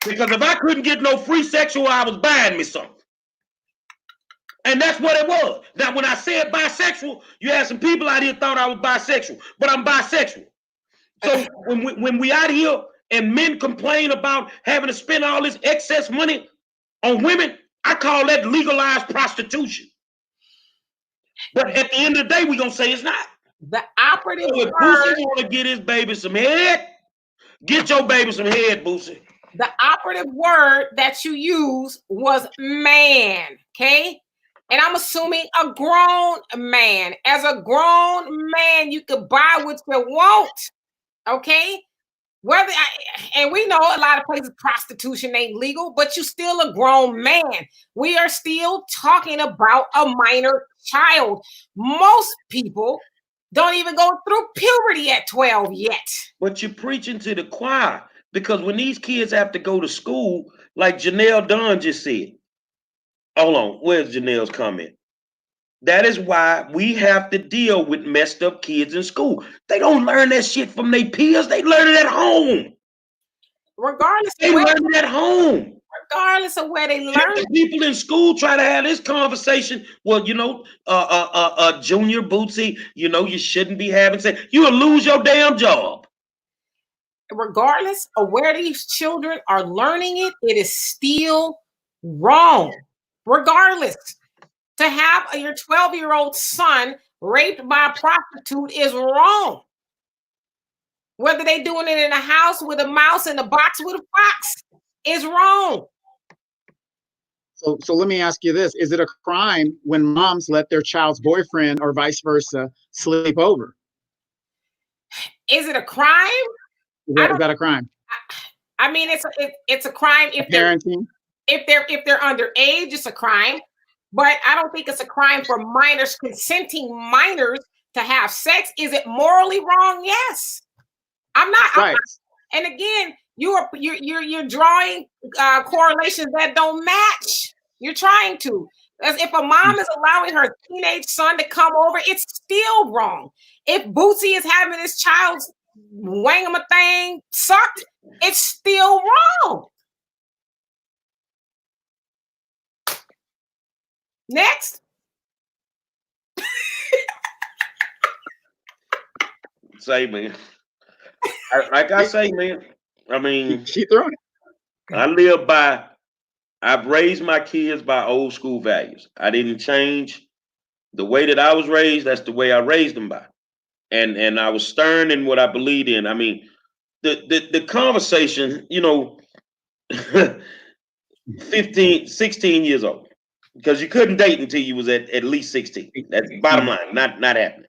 A: Because if I couldn't get no free sexual, I was buying me something. And that's what it was. Now, when I said bisexual, you had some people out here thought I was bisexual, but I'm bisexual. So when we out here and men complain about having to spend all this excess money on women, I call that legalized prostitution. But at the end of the day, we're going to say it's not.
C: The operative
A: so if Boosie want to get his baby some head, get your baby some head, Boosie.
C: The operative word that you used was man, okay? And I'm assuming a grown man. As a grown man, you could buy what you want, okay? And we know a lot of places prostitution ain't legal, but you're still a grown man. We are still talking about a minor child. Most people don't even go through puberty at 12 yet.
A: But you're preaching to the choir, because when these kids have to go to school, like Janelle Dunn just said, hold on, where's Janelle's comment? That is why we have to deal with messed up kids in school. They don't learn that shit from their peers. They learn it at home.
C: Regardless,
A: they learn it at home.
C: Regardless of where they learn.
A: The people in school try to have this conversation. Well, you know, Junior Bootsy, you know, you shouldn't be having sex. You will lose your damn job.
C: Regardless of where these children are learning it, it is still wrong. Regardless. To have your 12-year-old son raped by a prostitute is wrong. Whether they're doing it in a house with a mouse in a box with a fox is wrong.
B: So let me ask you this. Is it a crime when moms let their child's boyfriend or vice versa sleep over?
C: Is it a crime?
B: Is that a crime?
C: I mean, it's a crime if
B: parenting.
C: If they're underage, it's a crime. But I don't think it's a crime for minors, consenting minors to have sex. Is it morally wrong? Yes. I'm not.
B: Right.
C: And again, you're drawing correlations that don't match. You're trying to. As if a mom is allowing her teenage son to come over, it's still wrong. If Bootsy is having his child's wangama-thing sucked, it's still wrong. Next.
A: Say, man. Like I say, man. I mean,
B: she throwing it.
A: I've raised my kids by old school values. I didn't change the way that I was raised. That's the way I raised them by. And I was stern in what I believed in. I mean, the conversation, you know, 16 years old. Because you couldn't date until you was at least 16. That's bottom line, not happening.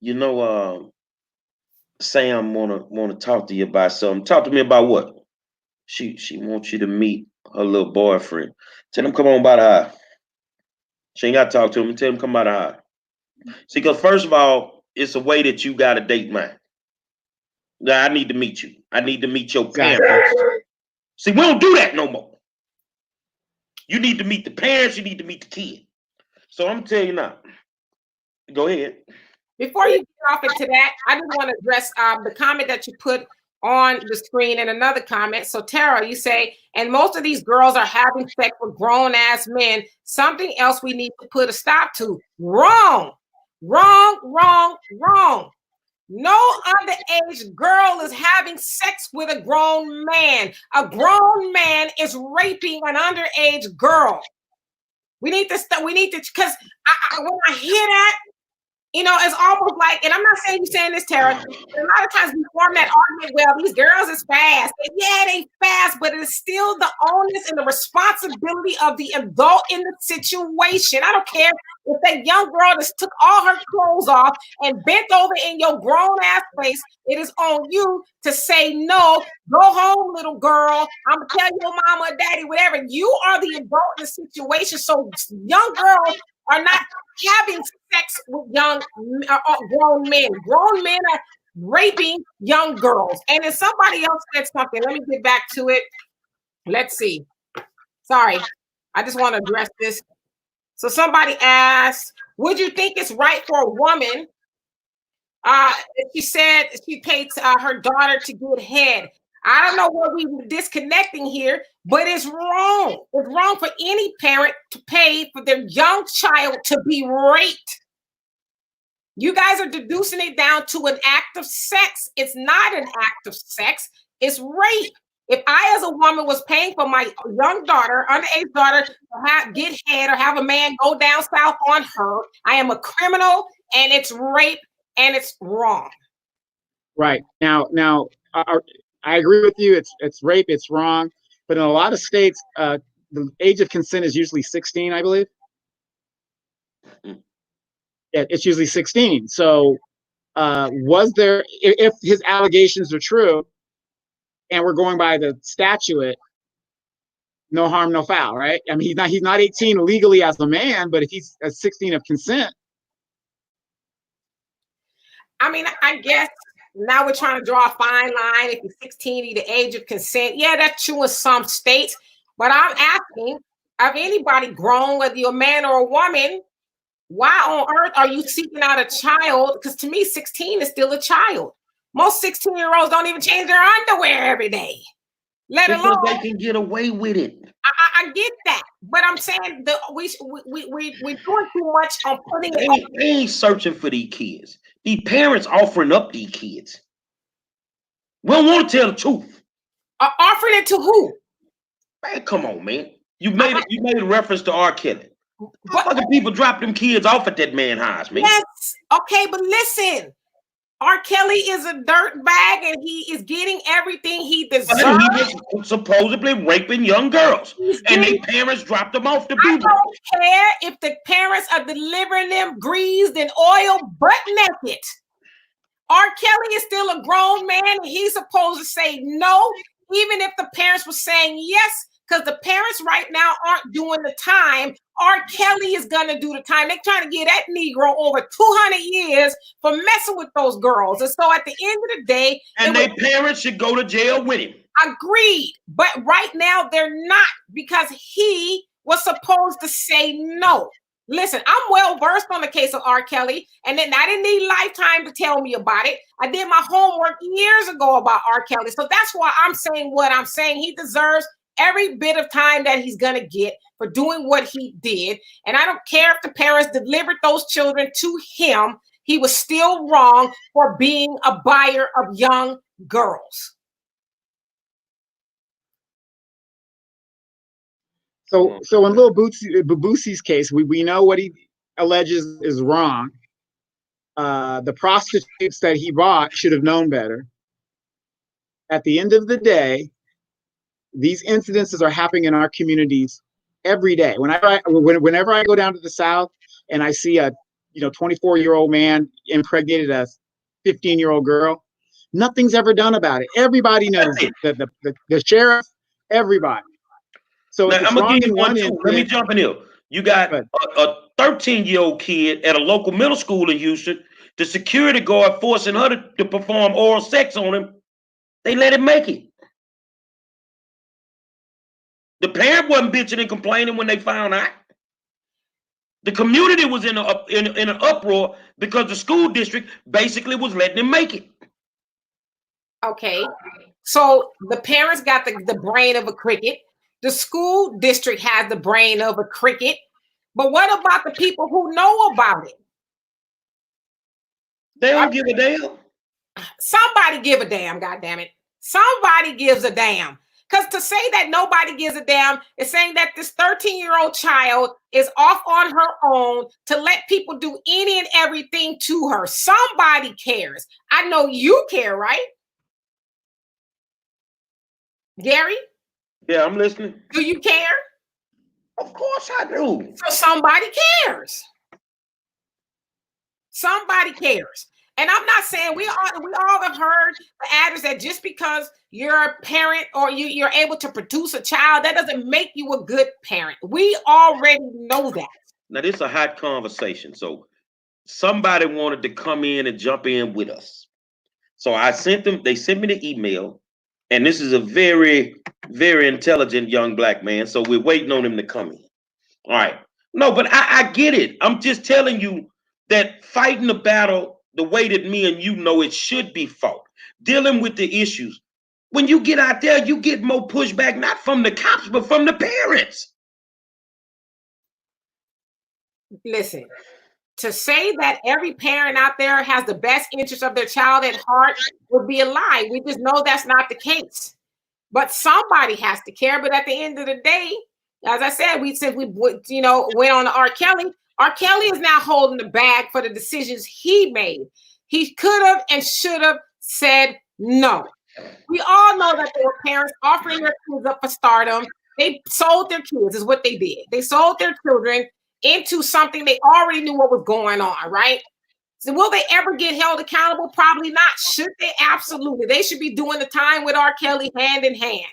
A: You know, Sam wanna talk to you about something. Talk to me about what? She wants you to meet her little boyfriend. Tell him come on by the eye. She ain't got to talk to him. Tell him come by the eye. See, because first of all, it's a way that you got to date mine. Now, I need to meet you. I need to meet your parents. See, we don't do that no more. You need to meet the parents. You need to meet the kid. So I'm telling you now. Go ahead.
C: Before you get off into that, I just want to address the comment that you put on the screen and another comment. So Tara, you say, and most of these girls are having sex with grown-ass men. Something else we need to put a stop to. Wrong. Wrong, wrong, wrong. No underage girl is having sex with a grown man. A grown man is raping an underage girl. We need to, because when I hear that, You know, it's almost like, and I'm not saying you're saying this, Tara, but a lot of times we form that argument, well, these girls is fast. And yeah, they fast, but it's still the onus and the responsibility of the adult in the situation. I don't care if that young girl just took all her clothes off and bent over in your grown ass face. It is on you to say no. Go home, little girl. I'm gonna tell your mama or daddy, whatever. You are the adult in the situation. So young girls are not having sex with young grown men. Grown men are raping young girls. And then somebody else said something. Let me get back to it. Let's see. Sorry, I just want to address this. So somebody asked, would you think it's right for a woman? She said she paid her daughter to get head. I don't know what we're disconnecting here, but it's wrong. It's wrong for any parent to pay for their young child to be raped. You guys are deducing it down to an act of sex. It's not an act of sex. It's rape. If I, as a woman, was paying for my young daughter, underage daughter, to get head or have a man go down south on her, I am a criminal, and it's rape, and it's wrong.
B: Right. Now, I agree with you. It's rape. It's wrong. But in a lot of states, the age of consent is usually 16, I believe. Yeah, it's usually 16. So was there, if his allegations are true, and we're going by the statute, no harm, no foul, right? I mean, he's not 18 legally as a man, but if he's 16 of consent.
C: I mean, I guess now we're trying to draw a fine line. If you're 16, the age of consent. Yeah, that's true in some states. But I'm asking, have anybody grown, whether you're a man or a woman, why on earth are you seeking out a child? Because to me, 16 is still a child. Most 16-year-olds don't even change their underwear every day. Let alone
A: they can get away with it.
C: I get that, but I'm saying we're doing too much on putting it.
A: They ain't searching for these kids. These parents offering up these kids. We don't want to tell the truth.
C: Offering it to who?
A: Man, come on, man. You made a reference to R. Kelly. What fucking people drop them kids off at that man's house, man?
C: Yes. Okay, but listen. R. Kelly is a dirt bag, and he is getting everything he deserves.
A: And he was supposedly raping young girls, and their parents dropped them off to people.
C: I don't care if the parents are delivering them greased and oil butt naked. R. Kelly is still a grown man, and he's supposed to say no, even if the parents were saying yes, because the parents right now aren't doing the time. R. Kelly is going to do the time. They're trying to get that Negro over 200 years for messing with those girls. And so at the end of the day...
A: And their parents should go to jail with him.
C: Agreed. But right now, they're not, because he was supposed to say no. Listen, I'm well versed on the case of R. Kelly, and then I didn't need Lifetime to tell me about it. I did my homework years ago about R. Kelly. So that's why I'm saying what I'm saying. He deserves every bit of time that he's going to get for doing what he did. And I don't care if the parents delivered those children to him. He was still wrong for being a buyer of young girls.
B: So in Lil Boosie's case, we know what he alleges is wrong. The prostitutes that he bought should have known better. At the end of the day, these incidences are happening in our communities every day. Whenever I go down to the South and I see a 24-year-old man impregnated a 15-year-old girl, nothing's ever done about it. Everybody knows it. The sheriff, everybody. So
A: now, I'm gonna give you one too. Let me jump in here. You got a 13-year-old kid at a local middle school in Houston. The security guard forcing her to perform oral sex on him. They let him make it. The parent wasn't bitching and complaining when they found out. The community was in an uproar because the school district basically was letting him make it.
C: Okay, so the parents got the brain of a cricket. The school district has the brain of a cricket. But what about the people who know about it?
A: They don't give a damn.
C: Somebody give a damn, goddammit. Somebody gives a damn. Because to say that nobody gives a damn is saying that this 13-year-old child is off on her own to let people do any and everything to her. Somebody cares. I know you care, right? Gary?
A: Yeah, I'm listening.
C: Do you care?
A: Of course I do.
C: So somebody cares. Somebody cares. And I'm not saying we all have heard the adage that just because you're a parent or you're able to produce a child, that doesn't make you a good parent. We already know that.
A: Now, this is a hot conversation. So somebody wanted to come in and jump in with us. So I sent them, they sent me the email, and this is a very, very intelligent young black man. So we're waiting on him to come in. All right. No, but I get it. I'm just telling you that fighting the battle the way that me and you know it should be fought, dealing with the issues. When you get out there, you get more pushback, not from the cops, but from the parents.
C: Listen, to say that every parent out there has the best interest of their child at heart would be a lie. We just know that's not the case. But somebody has to care. But at the end of the day, as I said, since we went on to R. Kelly. R. Kelly is now holding the bag for the decisions he made. He could have and should have said no. We all know that there were parents offering their kids up for stardom. They sold their kids, is what they did. They sold their children into something they already knew what was going on, right? So will they ever get held accountable? Probably not. Should they? Absolutely. They should be doing the time with R. Kelly hand in hand.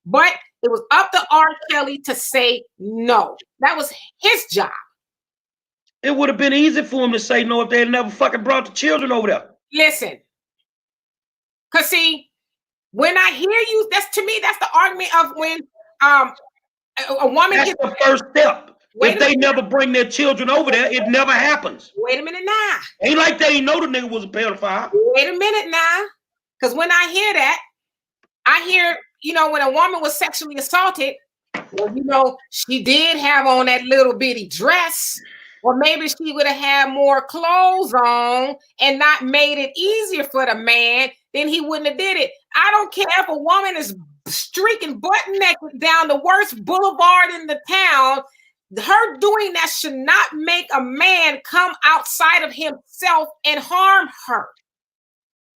C: But it was up to R. Kelly to say no. That was his job.
A: It would have been easy for him to say no if they had never fucking brought the children over there.
C: Listen. Because see, when I hear you, that's the argument of when a woman
A: That's the first step. If they never bring their children over there, it never happens.
C: Wait a minute now.
A: Ain't like they ain't know the nigga was a pedophile.
C: Wait a minute now. Because when I hear that, I hear, when a woman was sexually assaulted, well, she did have on that little bitty dress. Or maybe she would have had more clothes on and not made it easier for the man, then he wouldn't have did it. I don't care if a woman is streaking butt naked down the worst boulevard in the town. Her doing that should not make a man come outside of himself and harm her.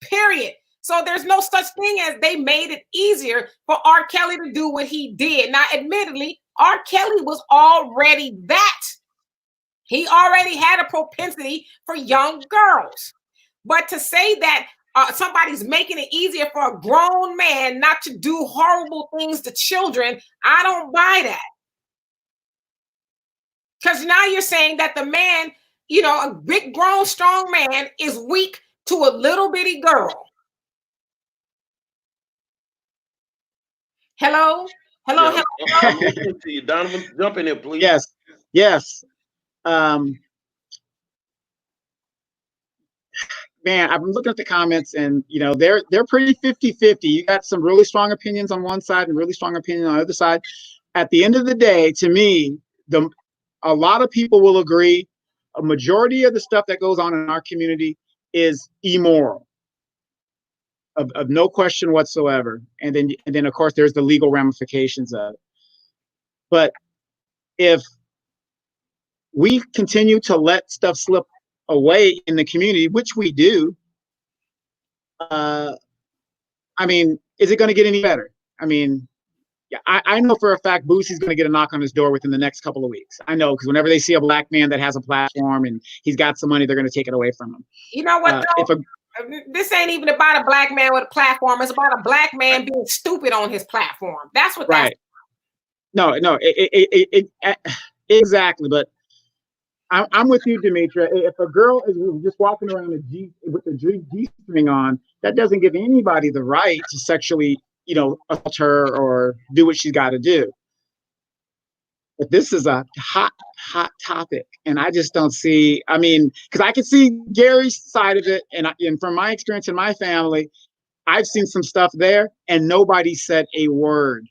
C: Period. So there's no such thing as they made it easier for R. Kelly to do what he did. Now, admittedly, R. Kelly was already that. He already had a propensity for young girls. But to say that somebody's making it easier for a grown man not to do horrible things to children, I don't buy that. Because now you're saying that the man, a big, grown, strong man is weak to a little bitty girl. Hello? Hello?
A: I'm listening to you, Donovan. Jump in here, please.
B: Yes. Man, I've been looking at the comments and, they're pretty 50-50. You got some really strong opinions on one side and really strong opinion on the other side. At the end of the day, to me, a lot of people will agree a majority of the stuff that goes on in our community is immoral, of no question whatsoever. And then of course there's the legal ramifications of it. But if we continue to let stuff slip away in the community, which we do, is it going to get any better? I know for a fact Boosie's going to get a knock on his door within the next couple of weeks. I know, because whenever they see a black man that has a platform and he's got some money, they're going to take it away from him.
C: You know what, this ain't even about a black man with a platform. It's about a black man being stupid on his platform. That's what
B: right. No, exactly. But I'm with you, Demetra. If a girl is just walking around with a G-string on, that doesn't give anybody the right to sexually, assault her or do what she's got to do. But this is a hot topic, and I just don't see. Because I can see Gary's side of it, and from my experience in my family, I've seen some stuff there, and nobody said a word.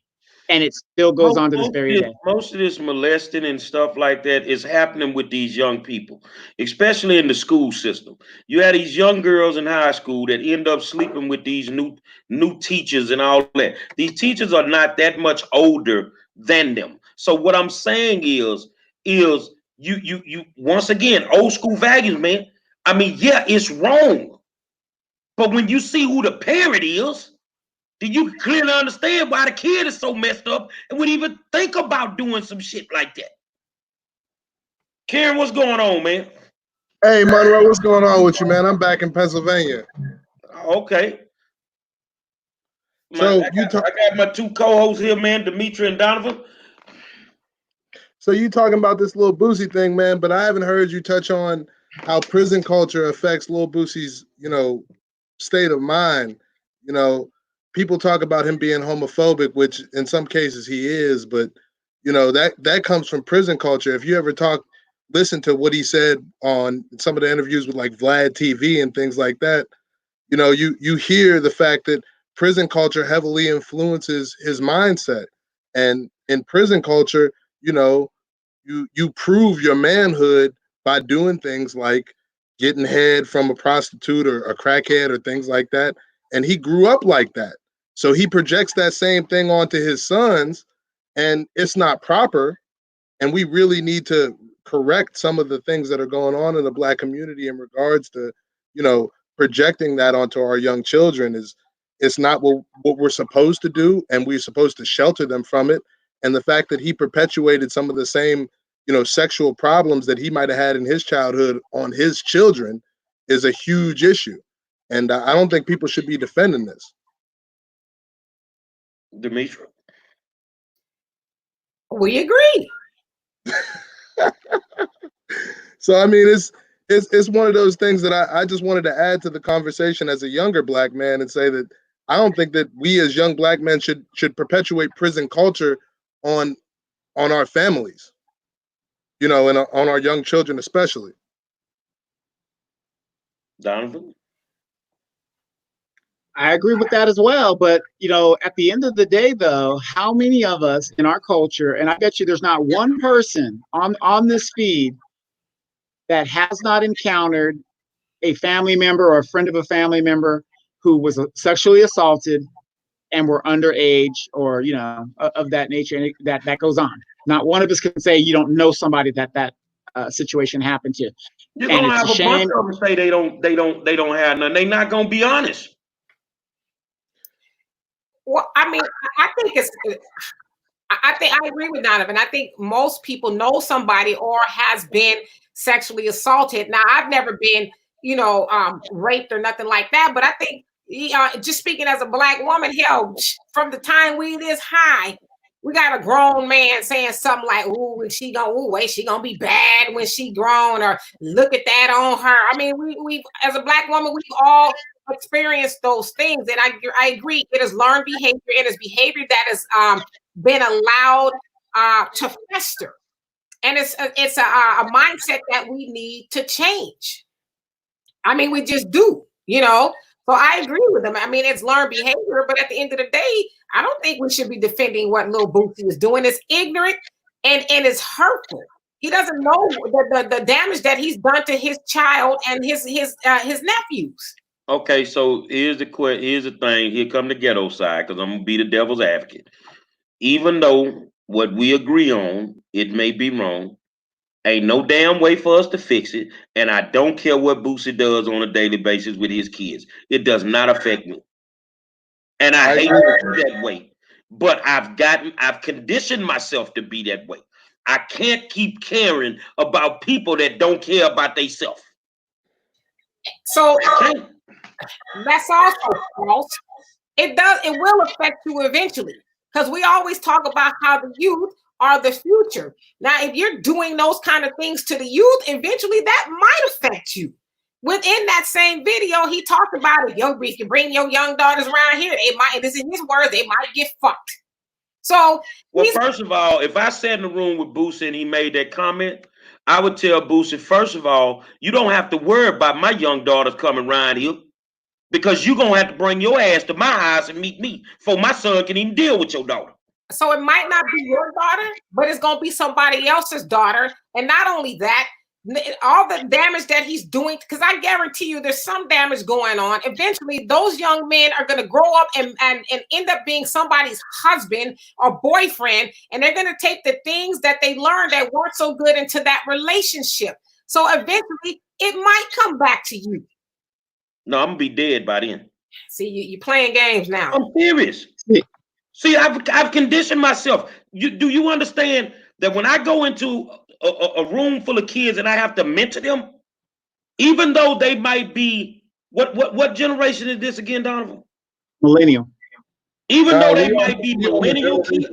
B: and it still goes on to this very day.
A: Most of this molesting and stuff like that is happening with these young people, especially in the school system. You have these young girls in high school that end up sleeping with these new teachers and all that. These teachers are not that much older than them. So what I'm saying is you once again, old school values, man. I mean, yeah, it's wrong. But when you see who the parent is, then you clearly understand why the kid is so messed up and would even think about doing some shit like that. Karen, what's going on, man?
D: Hey, Monroe, what's going on with you, man? I'm back in Pennsylvania.
A: Okay.
D: So
A: I got my two co-hosts here, man, Demetri and Donovan.
D: So you talking about this Lil Boosie thing, man, but I haven't heard you touch on how prison culture affects Lil Boosie's, state of mind. People talk about him being homophobic, which in some cases he is, but that comes from prison culture. If you ever listen to what he said on some of the interviews with like Vlad TV and things like that, you hear the fact that prison culture heavily influences his mindset. And in prison culture, you prove your manhood by doing things like getting head from a prostitute or a crackhead or things like that. And he grew up like that. So he projects that same thing onto his sons, and it's not proper. And we really need to correct some of the things that are going on in the Black community in regards to, projecting that onto our young children. It's not what we're supposed to do, and we're supposed to shelter them from it. And the fact that he perpetuated some of the same, sexual problems that he might have had in his childhood on his children is a huge issue. And I don't think people should be defending this.
A: Demetri.
C: We agree.
D: So I mean, it's one of those things that I just wanted to add to the conversation as a younger Black man and say that I don't think that we as young Black men should perpetuate prison culture on our families, and on our young children especially.
A: Donovan?
B: I agree with that as well. But, at the end of the day, though, how many of us in our culture, and I bet you there's not one person on this feed that has not encountered a family member or a friend of a family member who was sexually assaulted and were underage or, of that nature. And that goes on. Not one of us can say you don't know somebody that situation happened to.
A: You're going to have a bunch of them say they don't have none. They're not going to be honest.
C: Well, I mean, I think I agree with Donovan. I think most people know somebody or has been sexually assaulted. Now, I've never been, raped or nothing like that. But I think, just speaking as a Black woman, hell, from the time we this high, we got a grown man saying something like, "Ooh, is she gonna be bad when she grown?" Or "Look at that on her." I mean, we as a Black woman, we've all experienced those things, and I agree. It is learned behavior. It is behavior that has been allowed to fester, and it's a mindset that we need to change. I mean, we just do, So I agree with them. I mean, it's learned behavior, but at the end of the day, I don't think we should be defending what Lil Boosie is doing. It's ignorant and it's hurtful. He doesn't know the damage that he's done to his child and his nephews.
A: Okay, so here's the thing. Here come the ghetto side, because I'm gonna be the devil's advocate. Even though what we agree on, it may be wrong, ain't no damn way for us to fix it. And I don't care what Boosie does on a daily basis with his kids. It does not affect me. And I hate to be that way. But I've conditioned myself to be that way. I can't keep caring about people that don't care about themselves.
C: So that's also false. It will affect you eventually, because we always talk about how the youth are the future. Now, if you're doing those kind of things to the youth, eventually that might affect you. Within that same video, he talked about it. If you bring your young daughters around here, they might, this is his words, they might get fucked. So,
A: well, first of all, if I sat in the room with Boosie and he made that comment, I would tell Boosie, first of all, you don't have to worry about my young daughters coming around here, because you're going to have to bring your ass to my house and meet me before my son can even deal with your daughter.
C: So it might not be your daughter, but it's going to be somebody else's daughter. And not only that, all the damage that he's doing, because I guarantee you there's some damage going on. Eventually, those young men are going to grow up and end up being somebody's husband or boyfriend. And they're going to take the things that they learned that weren't so good into that relationship. So eventually, it might come back to you.
A: No, I'm going to be dead by then.
C: See, you're playing games now.
A: I'm serious. See, I've conditioned myself. Do you understand that when I go into a room full of kids and I have to mentor them, even though they might be what generation is this again, Donovan?
B: Millennial.
A: Even though they might be millennial kids.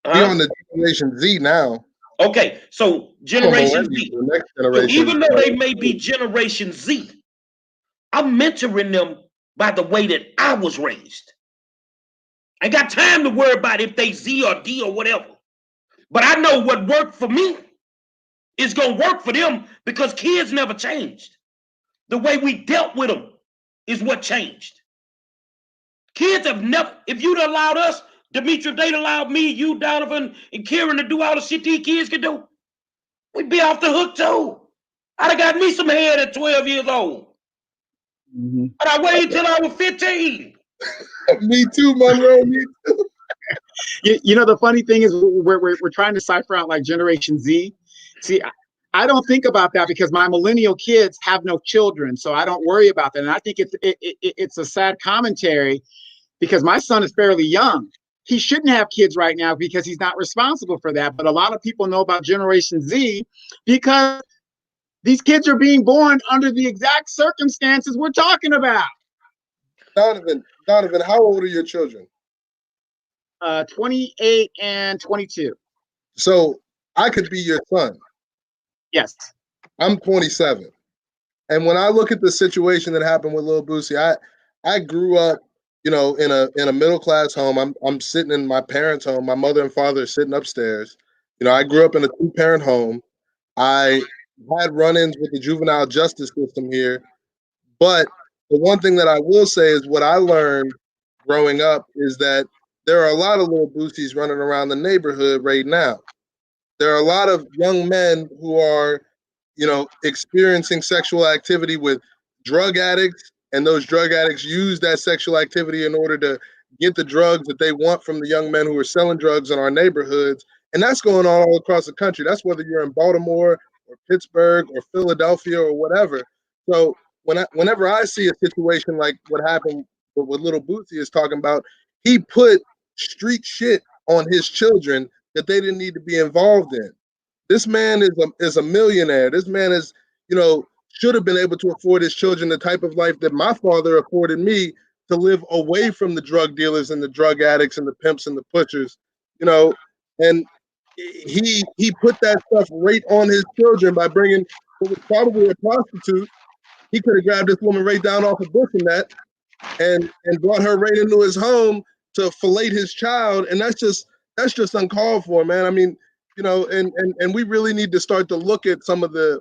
D: We're on the Generation Z now.
A: Okay, so Generation Z. So even though they may be Generation Z, I'm mentoring them by the way that I was raised. I ain't got time to worry about if they Z or D or whatever. But I know what worked for me is going to work for them because kids never changed. The way we dealt with them is what changed. Kids have never, if you'd allowed us, Demetri, if they'd allowed me, you, Donovan, and Kieran to do all the shit these kids could do, we'd be off the hook too. I'd have got me some head at 12 years old. But I waited till I was 15.
D: Me too, Monroe. Me too.
B: You know, the funny thing is we're trying to cipher out like Generation Z. See, I don't think about that because my millennial kids have no children, so I don't worry about that. And I think it's a sad commentary because my son is fairly young. He shouldn't have kids right now because he's not responsible for that. But a lot of people know about Generation Z because these kids are being born under the exact circumstances we're talking about.
D: Donovan, how old are your children?
B: 28 and 22.
D: So I could be your son.
B: Yes.
D: I'm 27. And when I look at the situation that happened with Lil Boosie, I grew up, you know, in a middle-class home. I'm sitting in my parents' home. My mother and father are sitting upstairs. You know, I grew up in a two-parent home. I had run-ins with the juvenile justice system here. But the one thing that I will say is what I learned growing up is that there are a lot of Lil Boosies running around the neighborhood right now. There are a lot of young men who are, you know, experiencing sexual activity with drug addicts, and those drug addicts use that sexual activity in order to get the drugs that they want from the young men who are selling drugs in our neighborhoods. And that's going on all across the country. That's whether you're in Baltimore or Pittsburgh or Philadelphia or whatever. So whenever I see a situation like what happened with what Lil Boosie is talking about, he put street shit on his children that they didn't need to be involved in. This man is a millionaire. This man is, you know, should have been able to afford his children the type of life that my father afforded me to live away from the drug dealers and the drug addicts and the pimps and the pushers, you know. And he put that stuff right on his children by bringing what was probably a prostitute. He could have grabbed this woman right down off a bush and that, and brought her right into his home to fillet his child, and that's just uncalled for, man. I mean, you know, and we really need to start to look at some of the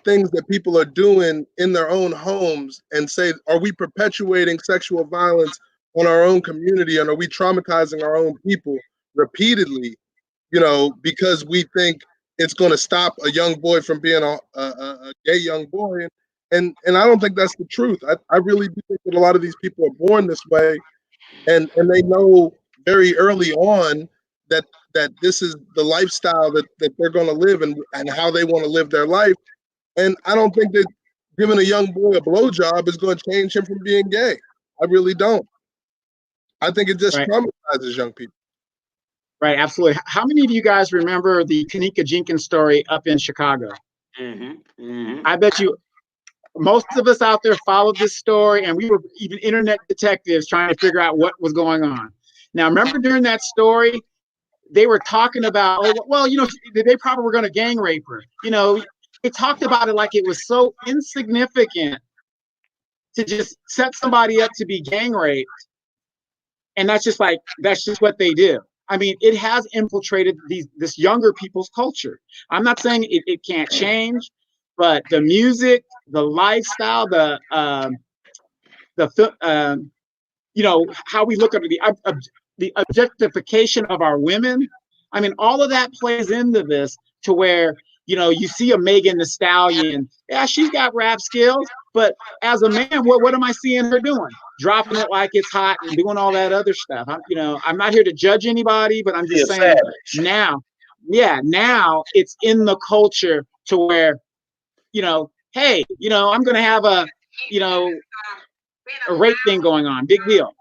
D: things that people are doing in their own homes and say, are we perpetuating sexual violence on our own community, and are we traumatizing our own people repeatedly, you know, because we think it's going to stop a young boy from being a gay young boy. And I don't think that's the truth. I really do think that a lot of these people are born this way, and they know very early on that this is the lifestyle that they're going to live and how they want to live their life. And I don't think that giving a young boy a blowjob is going to change him from being gay. I really don't. I think it just traumatizes young people.
B: Right, absolutely. How many of you guys remember the Kanika Jenkins story up in Chicago? I bet you most of us out there followed this story, and we were even internet detectives trying to figure out what was going on. Now, remember during that story, they were talking about, oh, well, you know, they probably were going to gang rape her. You know, they talked about it like it was so insignificant to just set somebody up to be gang raped. And that's just what they do. I mean, it has infiltrated this younger people's culture. I'm not saying it can't change, but the music, the lifestyle, you know, how we look at the objectification of our women. I mean, all of that plays into this to where, you see a Megan Thee Stallion. Yeah, she's got rap skills, but as a man, what am I seeing her doing? Dropping it like it's hot and doing all that other stuff. I'm not here to judge anybody, but I'm just saying now it's in the culture to where, hey, I'm going to have a rape thing going on. Big deal.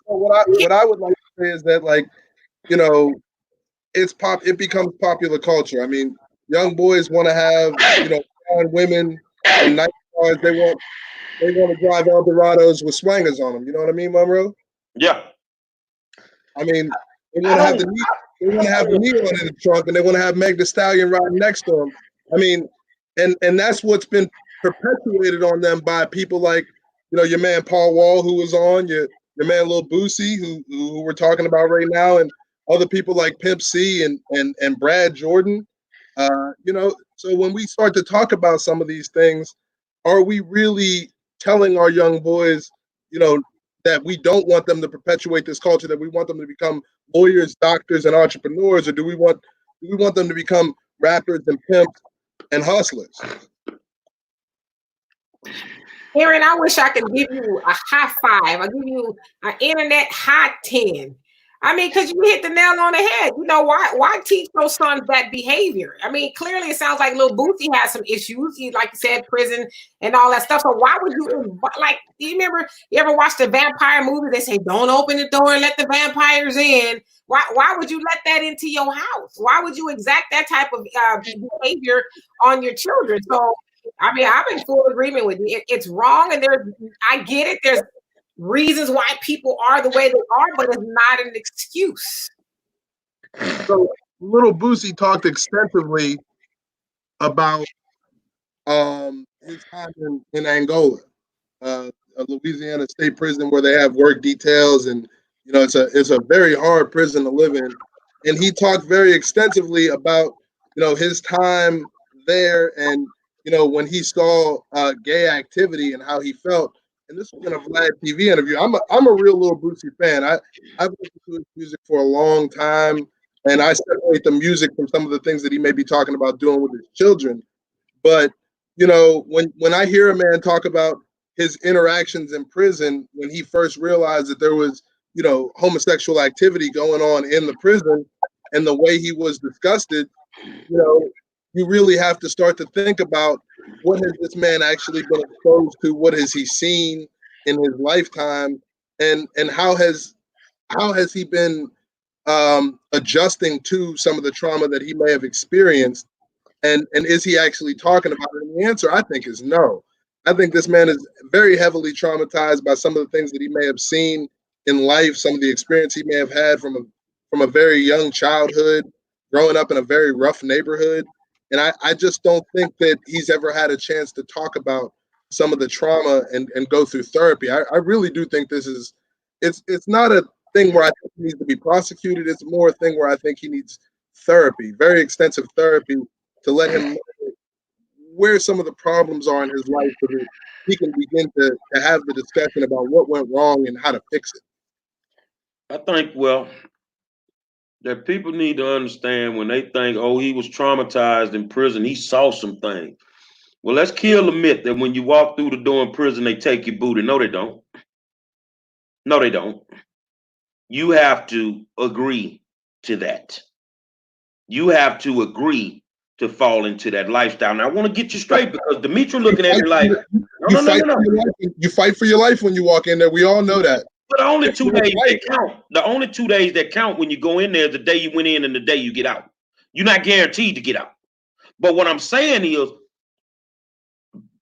D: What I would like to say is that, like, it becomes popular culture. I mean, young boys want to have, fine women and nice cars. They want to drive Eldorados with swangers on them. You know what I mean, Monroe?
A: Yeah.
D: I mean, they want to have the neon in the trunk, and they want to have Meg Thee Stallion riding next to them. I mean, and that's what's been perpetuated on them by people like, your man Paul Wall, who was on, your man Lil Boosie, who we're talking about right now, and other people like Pimp C and Brad Jordan. So when we start to talk about some of these things, are we really telling our young boys, that we don't want them to perpetuate this culture, that we want them to become lawyers, doctors, and entrepreneurs, or do we want them to become rappers and pimps and hustlers?
C: Aaron, I wish I could give you a high five. I'll give you an internet high 10. I mean, because you hit the nail on the head. Why teach those sons that behavior? I mean, clearly it sounds like Lil Boosie has some issues. He, like you said, prison and all that stuff. So why would you, do you remember, you ever watched a vampire movie? They say, don't open the door and let the vampires in. Why would you let that into your house? Why would you exact that type of behavior on your children? So, I mean, I'm in full agreement with you. It's wrong, and I get it. There's reasons why people are the way they are, but it's not an excuse.
D: So Lil Boosie talked extensively about his time in Angola, a Louisiana state prison where they have work details, and it's a very hard prison to live in. And he talked very extensively about his time there, and when he saw gay activity and how he felt. And this was in a Vlad TV interview. I'm a real Lil Boosie fan. I've listened to his music for a long time, and I separate the music from some of the things that he may be talking about doing with his children. But when I hear a man talk about his interactions in prison when he first realized that there was homosexual activity going on in the prison, and the way he was disgusted, you really have to start to think about, what has this man actually been exposed to? What has he seen in his lifetime? And how has he been adjusting to some of the trauma that he may have experienced? And is he actually talking about it? And the answer, I think, is no. I think this man is very heavily traumatized by some of the things that he may have seen in life, some of the experience he may have had from a very young childhood, growing up in a very rough neighborhood. And I just don't think that he's ever had a chance to talk about some of the trauma and go through therapy. I really do think it's not a thing where I think he needs to be prosecuted. It's more a thing where I think he needs therapy, very extensive therapy, to let him know where some of the problems are in his life so that he can begin to have the discussion about what went wrong and how to fix it.
A: I think, that people need to understand when they think, oh, he was traumatized in prison, he saw some things. Well, let's kill the myth that when you walk through the door in prison, they take your booty. No, they don't. No, they don't. You have to agree to that. You have to agree to fall into that lifestyle. Now, I want to get you straight, because Demetri looking at me like, no.
D: You fight for your life when you walk in there. We all know that.
A: But the only 2 days that count. The only 2 days that count when you go in there is the day you went in and the day you get out. You're not guaranteed to get out. But what I'm saying is,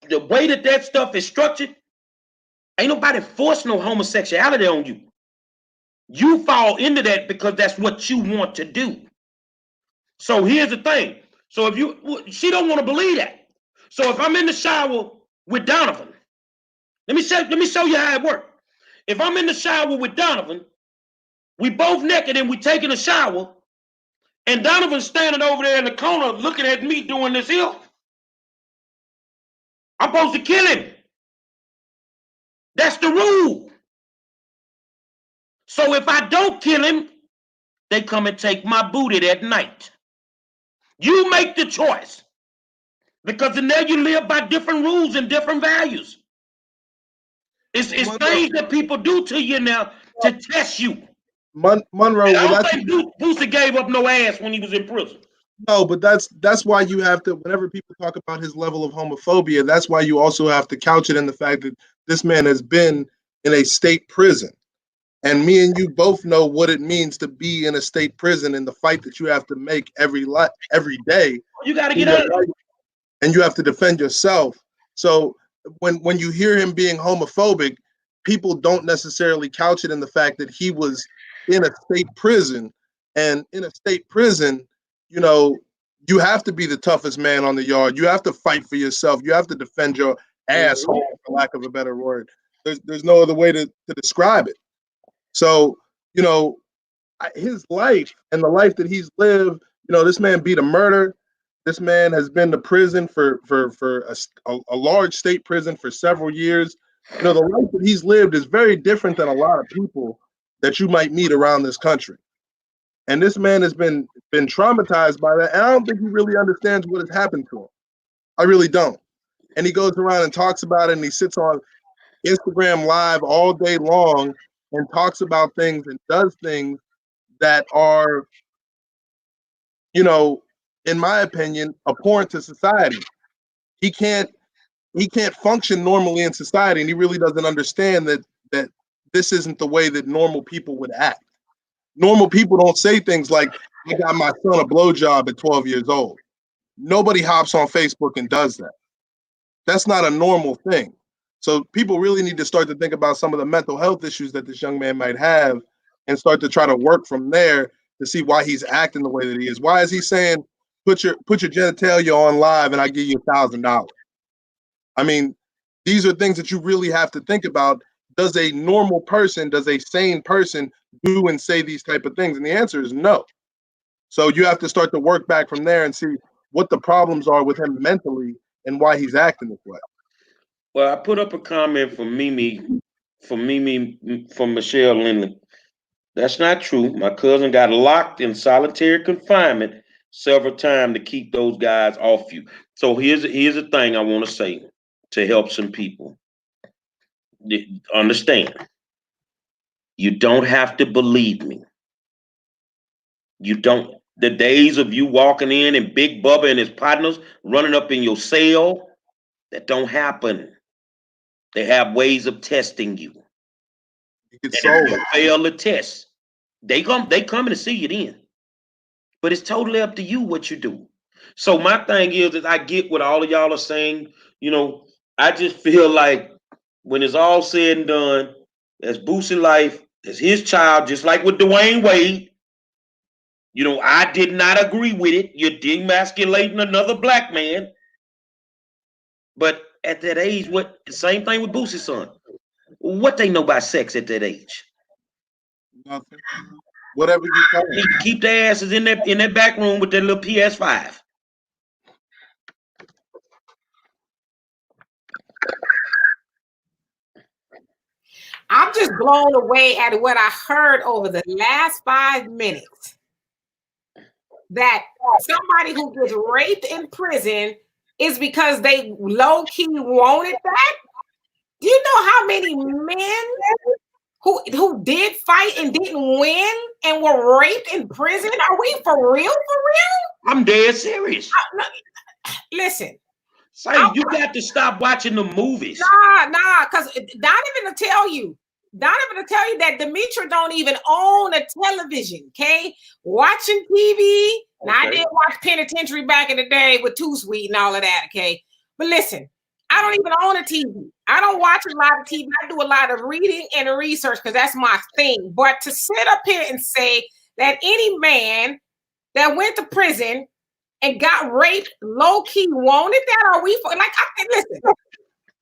A: the way that stuff is structured, ain't nobody force no homosexuality on you. You fall into that because that's what you want to do. So here's the thing. So she don't want to believe that. So if I'm in the shower with Donovan, let me show you how it works. If I'm in the shower with Donovan, we both naked and we taking a shower, and Donovan's standing over there in the corner looking at me doing this here, I'm supposed to kill him. That's the rule. So if I don't kill him, they come and take my booty that night. You make the choice. Because in there you live by different rules and different values. It's things that people do to you now to test you.
D: Monroe,
A: I don't think Boosie gave up no ass when he was in prison.
D: No, but that's why you have to, whenever people talk about his level of homophobia, that's why you also have to couch it in the fact that this man has been in a state prison. And me and you both know what it means to be in a state prison and the fight that you have to make every day.
A: You got to get out.
D: And you have to defend yourself. So when you hear him being homophobic, people don't necessarily couch it in the fact that he was in a state prison. And in a state prison, you know, you have to be the toughest man on the yard. You have to fight for yourself. You have to defend your asshole, for lack of a better word. There's no other way to describe it. So, you know, his life and the life that he's lived, you know, this man beat a murder. This man has been to prison for a large state prison for several years. You know, the life that he's lived is very different than a lot of people that you might meet around this country. And this man has been traumatized by that. And I don't think he really understands what has happened to him. I really don't. And he goes around and talks about it, and he sits on Instagram Live all day long and talks about things and does things that are, you know, in my opinion, abhorrent to society. He can't function normally in society, and he really doesn't understand that this isn't the way that normal people would act. Normal people don't say things like, I got my son a blowjob at 12 years old. Nobody hops on Facebook and does that. That's not a normal thing. So people really need to start to think about some of the mental health issues that this young man might have and start to try to work from there to see why he's acting the way that he is. Why is he saying, put your genitalia on live and I give you $1,000? I mean, these are things that you really have to think about. Does a normal person, does a sane person do and say these type of things? And the answer is no. So you have to start to work back from there and see what the problems are with him mentally and why he's acting this way.
A: Well, I put up a comment from Michelle Lindley. That's not true. My cousin got locked in solitary confinement several times to keep those guys off you. So here's a thing I want to say to help some people. Understand. You don't have to believe me. You don't. The days of you walking in and Big Bubba and his partners running up in your cell, that don't happen. They have ways of testing you. And if you fail the test, they coming to see you then. But it's totally up to you what you do. So my thing is I get what all of y'all are saying. You know, I just feel like when it's all said and done, that's Boosie life, that's his child, just like with Dwayne Wade. You know, I did not agree with it. You're demasculating another black man. But at that age, what the same thing with Boosie's son. What they know about sex at that age?
D: Nothing. Whatever you call it.
A: Keep their asses in that back room with their little PS5.
C: I'm just blown away at what I heard over the last 5 minutes. That somebody who gets raped in prison is because they low-key wanted that. Do you know how many men who did fight and didn't win and were raped in prison? Are we for real?
A: I'm dead serious.
C: Listen.
A: Say, you got to stop watching the movies.
C: Nah, because Donovan will tell you that Demetra don't even own a television, okay? Watching TV. Now, I did watch Penitentiary back in the day with Too Sweet and all of that, okay? But listen, I don't even own a TV. I don't watch a lot of TV. I do a lot of reading and research because that's my thing. But to sit up here and say that any man that went to prison and got raped low-key wanted that, are we for, like, listen,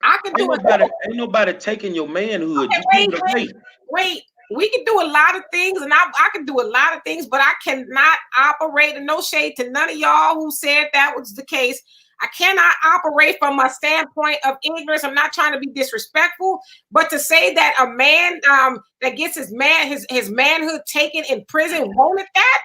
C: I can do it.
A: Ain't nobody taking your manhood.
C: Okay, wait. We can do a lot of things, and I can do a lot of things, but I cannot operate, and no shade to none of y'all who said that was the case. I cannot operate from a standpoint of ignorance. I'm not trying to be disrespectful, but to say that a man that gets his manhood taken in prison wanted that,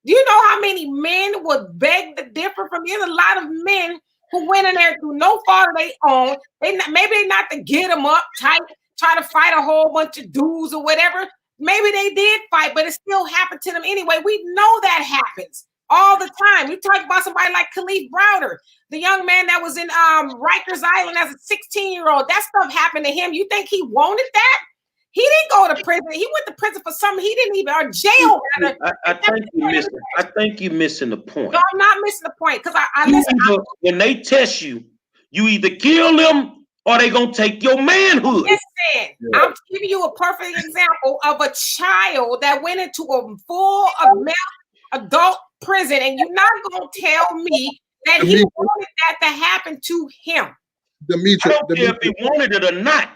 C: do you know how many men would beg to differ from you? There's a lot of men who went in there through no fault of their own. Maybe not to get them up tight, try to fight a whole bunch of dudes or whatever. Maybe they did fight, but it still happened to them anyway. We know that happens all the time. You talk about somebody like Khalif Browder, the young man that was in Rikers Island as a 16-year-old. That stuff happened to him. You think he wanted that? He didn't go to prison. He went to prison for something he didn't even, or jail.
A: I think you're missing the point.
C: No, I'm not missing the point because I listen.
A: When they test you, you either kill them or they gonna take your manhood.
C: Listen, yeah. I'm giving you a perfect example of a child that went into a full adult prison, and you're not gonna tell me that he wanted that to happen to him.
A: I don't care if he wanted it or not.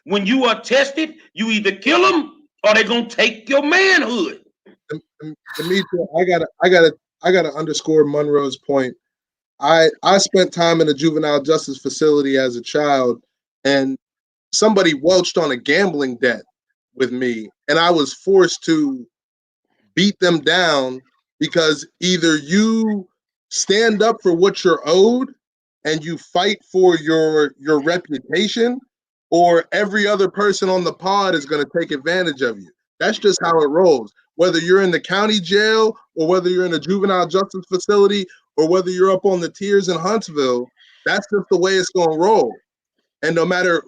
A: When you are tested, you either kill them or they're gonna take your manhood.
D: Demetria, I gotta underscore Monroe's point. I spent time in a juvenile justice facility as a child, and somebody welched on a gambling debt with me, and I was forced to beat them down because either you stand up for what you're owed and you fight for your reputation, or every other person on the pod is going to take advantage of you. That's just how it rolls. Whether you're in the county jail or whether you're in a juvenile justice facility or whether you're up on the tiers in Huntsville, that's just the way it's going to roll. And no matter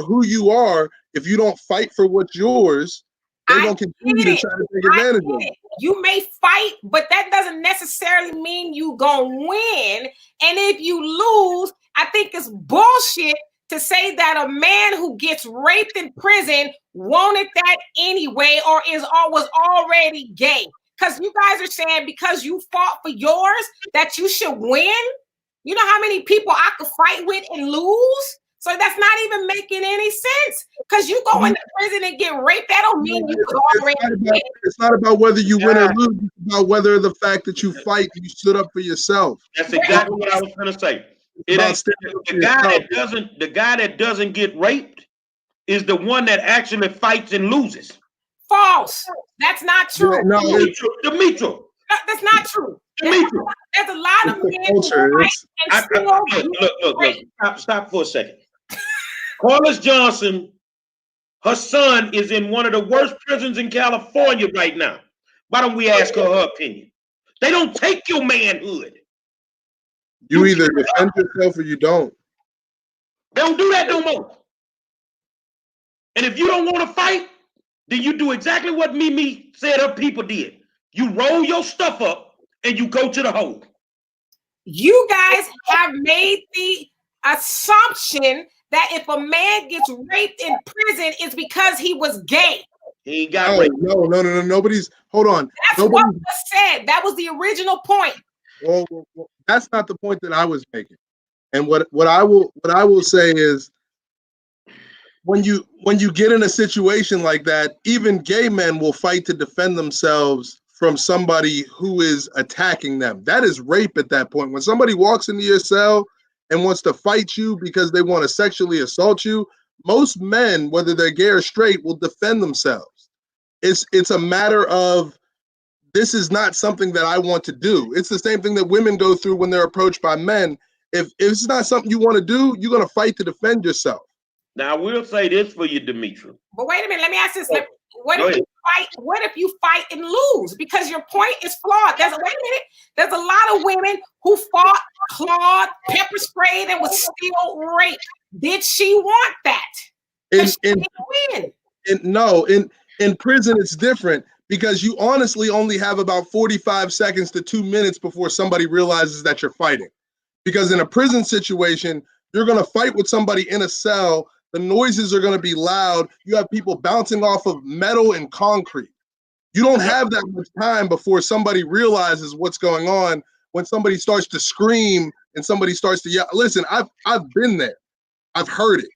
D: who you are, if you don't fight for what's yours, they're going to continue to try to take advantage of it.
C: You may fight, but that doesn't necessarily mean you going to win. And if you lose, I think it's bullshit to say that a man who gets raped in prison wanted that anyway or was already gay. Because you guys are saying because you fought for yours that you should win. You know how many people I could fight with and lose? So that's not even making any sense. Because you go into prison and get raped, that don't mean you was already gay.
D: It's not about whether you win or lose. It's about whether the fact that you fight, you stood up for yourself.
A: That's exactly what I was going to say. It ain't the guy that doesn't get raped is the one that actually fights and loses.
C: False. That's not true.
A: No, Demetria.
C: No, that's not true. There's a lot of men who fight and still
A: look. Stop for a second. Carlos Johnson, her son is in one of the worst prisons in California right now. Why don't we ask her opinion? They don't take your manhood.
D: You either defend yourself or you don't.
A: They don't do that no more. And if you don't want to fight, then you do exactly what Mimi said her people did. You roll your stuff up and you go to the hole.
C: You guys have made the assumption that if a man gets raped in prison, it's because he was gay.
A: He ain't got raped.
D: No. Nobody's. Hold on.
C: That's what was said. That was the original point.
D: Well, that's not the point that I was making. And what I will say is, when you get in a situation like that, even gay men will fight to defend themselves from somebody who is attacking them. That is rape at that point. When somebody walks into your cell and wants to fight you because they want to sexually assault you, most men, whether they're gay or straight, will defend themselves. It's a matter of, this is not something that I want to do. It's the same thing that women go through when they're approached by men. If it's not something you want to do, you're going to fight to defend yourself.
A: Now, I will say this for you, Demetria.
C: But wait a minute. Let me ask this. What if you fight and lose? Because your point is flawed. There's a lot of women who fought, clawed, pepper sprayed, and was still raped. Did she want that?
D: In prison, it's different. Because you honestly only have about 45 seconds to 2 minutes before somebody realizes that you're fighting. Because in a prison situation, you're going to fight with somebody in a cell. The noises are going to be loud. You have people bouncing off of metal and concrete. You don't have that much time before somebody realizes what's going on. When somebody starts to scream and somebody starts to yell. Listen, I've been there. I've heard it.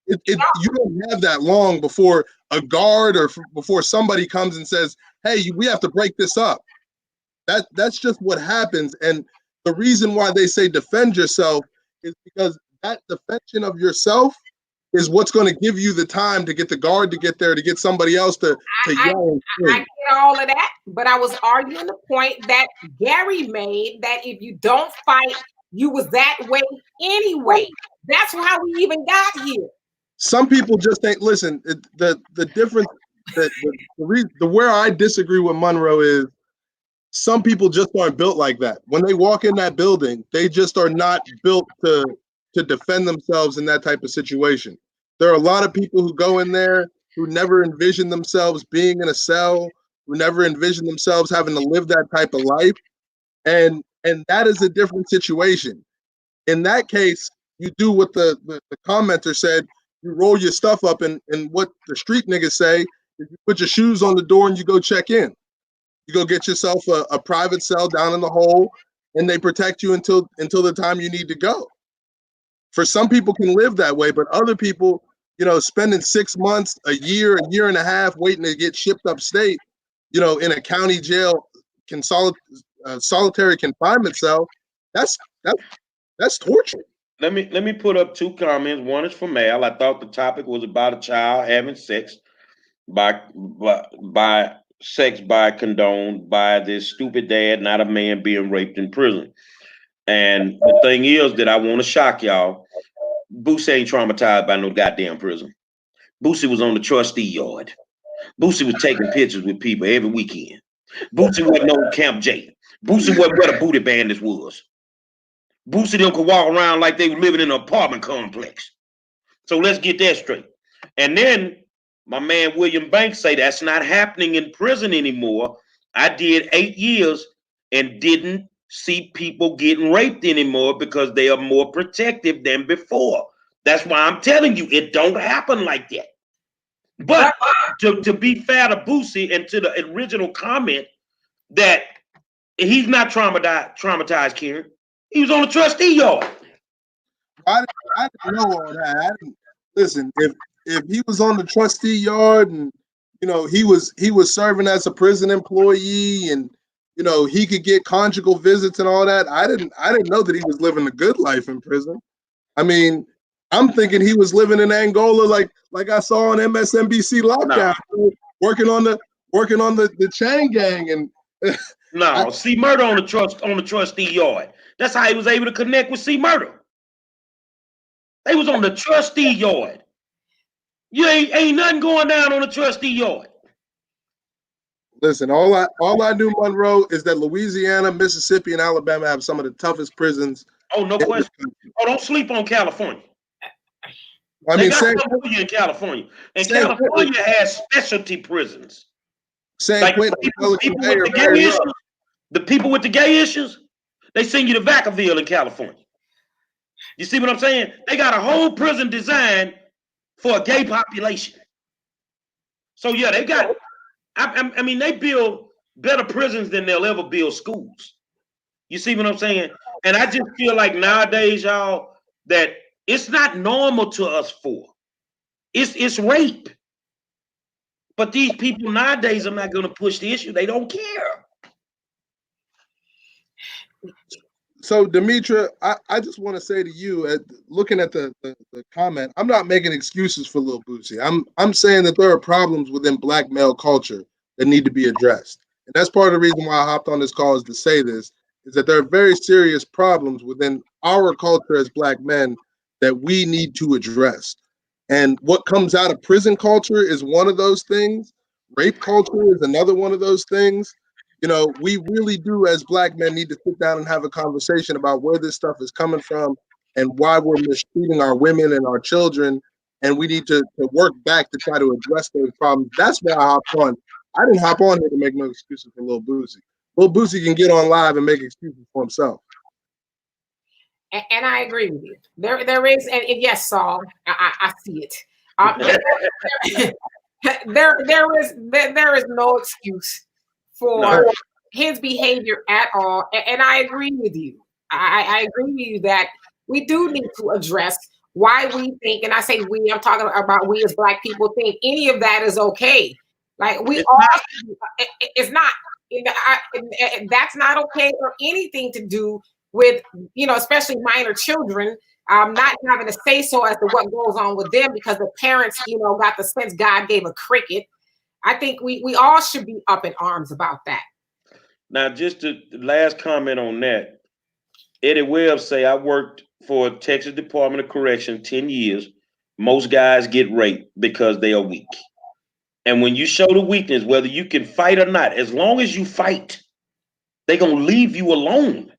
D: You don't have that long before a guard or before somebody comes and says, hey, we have to break this up. That's just what happens. And the reason why they say defend yourself is because that defension of yourself is what's going to give you the time to get the guard to get there, to get somebody else to yell and
C: I get all of that, but I was arguing the point that Gary made, that if you don't fight, you was that way anyway. That's how we even got here.
D: Some people just ain't listen. The difference, the where I disagree with Monroe is some people just aren't built like that. When they walk in that building, they just are not built to defend themselves in that type of situation. There are a lot of people who go in there who never envision themselves being in a cell, who never envision themselves having to live that type of life, and that is a different situation. In that case, you do what the commenter said. You roll your stuff up, and what the street niggas say is you put your shoes on the door and you go check in. You go get yourself a private cell down in the hole, and they protect you until the time you need to go. For some people can live that way, but other people, you know, spending 6 months, a year and a half waiting to get shipped upstate, you know, in a county jail, solitary confinement cell, that's torture.
A: Let me put up 2 comments. One is from Al. I thought the topic was about a child having sex by condoned by this stupid dad, not a man being raped in prison. And the thing is that I want to shock y'all. Boosie ain't traumatized by no goddamn prison. Boosie was on the trustee yard. Boosie was taking pictures with people every weekend. Boosie wasn't on Camp J. Boosie wasn't where the booty bandits was. Boosie them could walk around like they were living in an apartment complex. So let's get that straight. And then my man William Banks say that's not happening in prison anymore. I did 8 years and didn't see people getting raped anymore because they are more protective than before. That's why I'm telling you, it don't happen like that. But to be fair to Boosie and to the original comment that he's not traumatized, Kieran. He was on the trustee yard.
D: I didn't know all that. Listen, if he was on the trustee yard and you know he was serving as a prison employee and you know he could get conjugal visits and all that, I didn't know that he was living a good life in prison. I mean, I'm thinking he was living in Angola like I saw on MSNBC Lockdown, working on the chain gang and
A: no, C Murder on the trustee yard. That's how he was able to connect with C Murder. They was on the trustee yard. You ain't nothing going down on the trustee yard.
D: Listen, all I knew, Monroe, is that Louisiana, Mississippi, and Alabama have some of the toughest prisons.
A: Oh, no question. Oh, don't sleep on California.
D: I mean,
A: in California, and California has specialty prisons.
D: Like
A: the people with the gay issues, they send you to Vacaville in California. You see what I'm saying? They got a whole prison designed for a gay population. So yeah, they got. I mean, they build better prisons than they'll ever build schools. You see what I'm saying? And I just feel like nowadays, y'all, that it's not normal to us for. It's rape. But these people nowadays are not going to push the issue. They don't care.
D: So, Demetra, I just want to say to you, looking at the comment, I'm not making excuses for Lil Boosie. I'm saying that there are problems within Black male culture that need to be addressed. And that's part of the reason why I hopped on this call is to say this, is that there are very serious problems within our culture as Black men that we need to address. And what comes out of prison culture is one of those things. Rape culture is another one of those things. You know, we really do as Black men need to sit down and have a conversation about where this stuff is coming from and why we're mistreating our women and our children. And we need to work back to try to address those problems. That's why I hopped on. I didn't hop on here to make no excuses for Lil Boosie. Lil Boosie can get on live and make excuses for himself.
C: And I agree with you. There is, and yes, Saul, I see it. There is no excuse for his behavior at all. And I agree with you. I agree with you that we do need to address why we think, and I say we, I'm talking about we as Black people think any of that is okay. Like we all, it's not. That's not okay or anything to do with, you know, especially minor children, not having a say so as to what goes on with them because the parents, you know, got the sense God gave a cricket. I think we all should be up in arms about that.
A: Now, just the last comment on that, Eddie Webb say, I worked for Texas Department of Correction 10 years. Most guys get raped because they are weak. And when you show the weakness, whether you can fight or not, as long as you fight, they're going to leave you alone.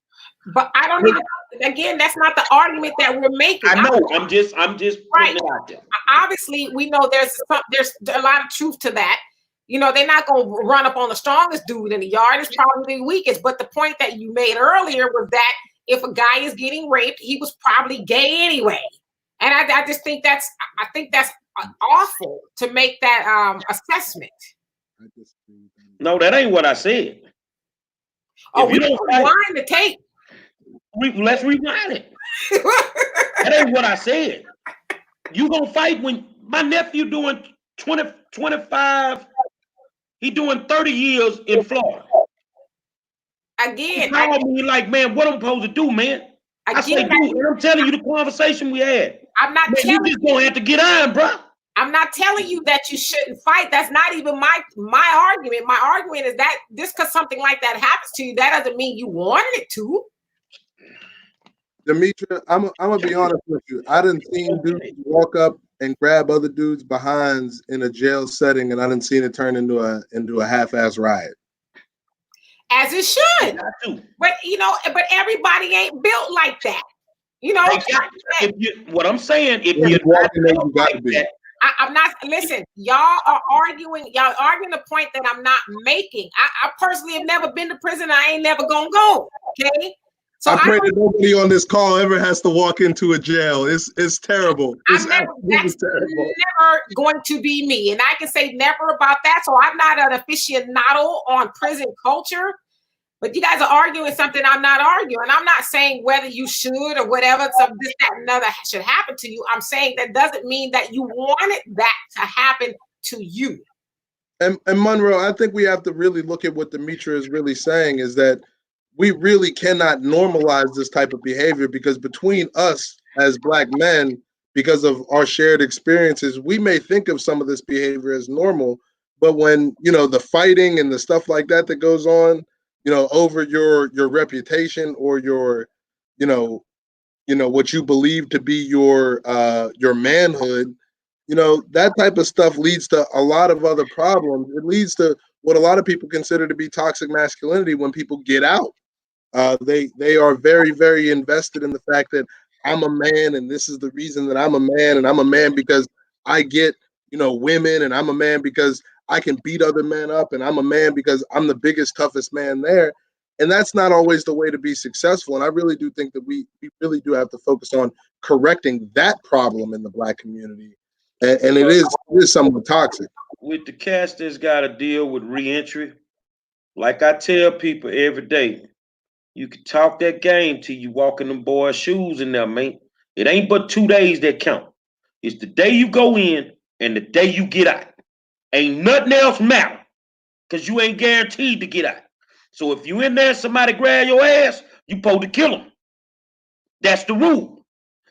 C: But I don't even, again, that's not the argument that we're making.
A: I know. I'm just
C: right.
A: putting it out there.
C: Obviously, we know there's a lot of truth to that. You know, they're not going to run up on the strongest dude in the yard. It's probably the weakest. But the point that you made earlier was that if a guy is getting raped, he was probably gay anyway. And I just think that's awful to make that assessment.
A: No, that ain't what I said.
C: Oh, we don't rewind the tape.
A: Let's rewind it. That ain't what I said. You gonna fight when my nephew doing 20, 25, he doing 30 years in Florida.
C: Again,
A: he called me like, man, what I'm supposed to do, man? I say, dude, and I'm telling you the conversation we had.
C: I'm not
A: man, you just gonna have to get on, bro.
C: I'm not telling you that you shouldn't fight. That's not even my argument. My argument is that just because something like that happens to you, that doesn't mean you wanted it to.
D: Demetra, I'm gonna be honest with you. I didn't see dudes walk up and grab other dudes' behinds in a jail setting, and I didn't see it turn into a half-ass riot.
C: As it should. But you know, but everybody ain't built like that. You know,
A: what I'm saying, if you're walking there, you gotta be.
C: I'm not, listen, y'all are arguing the point that I'm not making. I personally have never been to prison. I ain't never gonna go. Okay. So
D: I pray that nobody on this call ever has to walk into a jail. It's terrible. That's
C: terrible. Never going to be me. And I can say never about that. So I'm not an aficionado on prison culture. But you guys are arguing something I'm not arguing. I'm not saying whether you should or whatever, so this, that, and another should happen to you. I'm saying that doesn't mean that you wanted that to happen to you.
D: And Monroe, I think we have to really look at what Demetra is really saying is that we really cannot normalize this type of behavior because between us as Black men, because of our shared experiences, we may think of some of this behavior as normal, but when, you know, the fighting and the stuff like that goes on, you know, over your reputation or your, you know, what you believe to be your manhood, you know, that type of stuff leads to a lot of other problems. It leads to what a lot of people consider to be toxic masculinity when people get out. They are very, very invested in the fact that I'm a man and this is the reason that I'm a man, and I'm a man because I get, you know, women, and I'm a man because I can beat other men up, and I'm a man because I'm the biggest, toughest man there. And that's not always the way to be successful. And I really do think that we really do have to focus on correcting that problem in the Black community. And it is somewhat toxic.
A: With the cast that's got to deal with reentry, like I tell people every day, you can talk that game till you walk in them boys' shoes in there, man. It ain't but 2 days that count. It's the day you go in and the day you get out. Ain't nothing else matter because you ain't guaranteed to get out. So if you in there and somebody grab your ass, you supposed to kill them. That's the rule.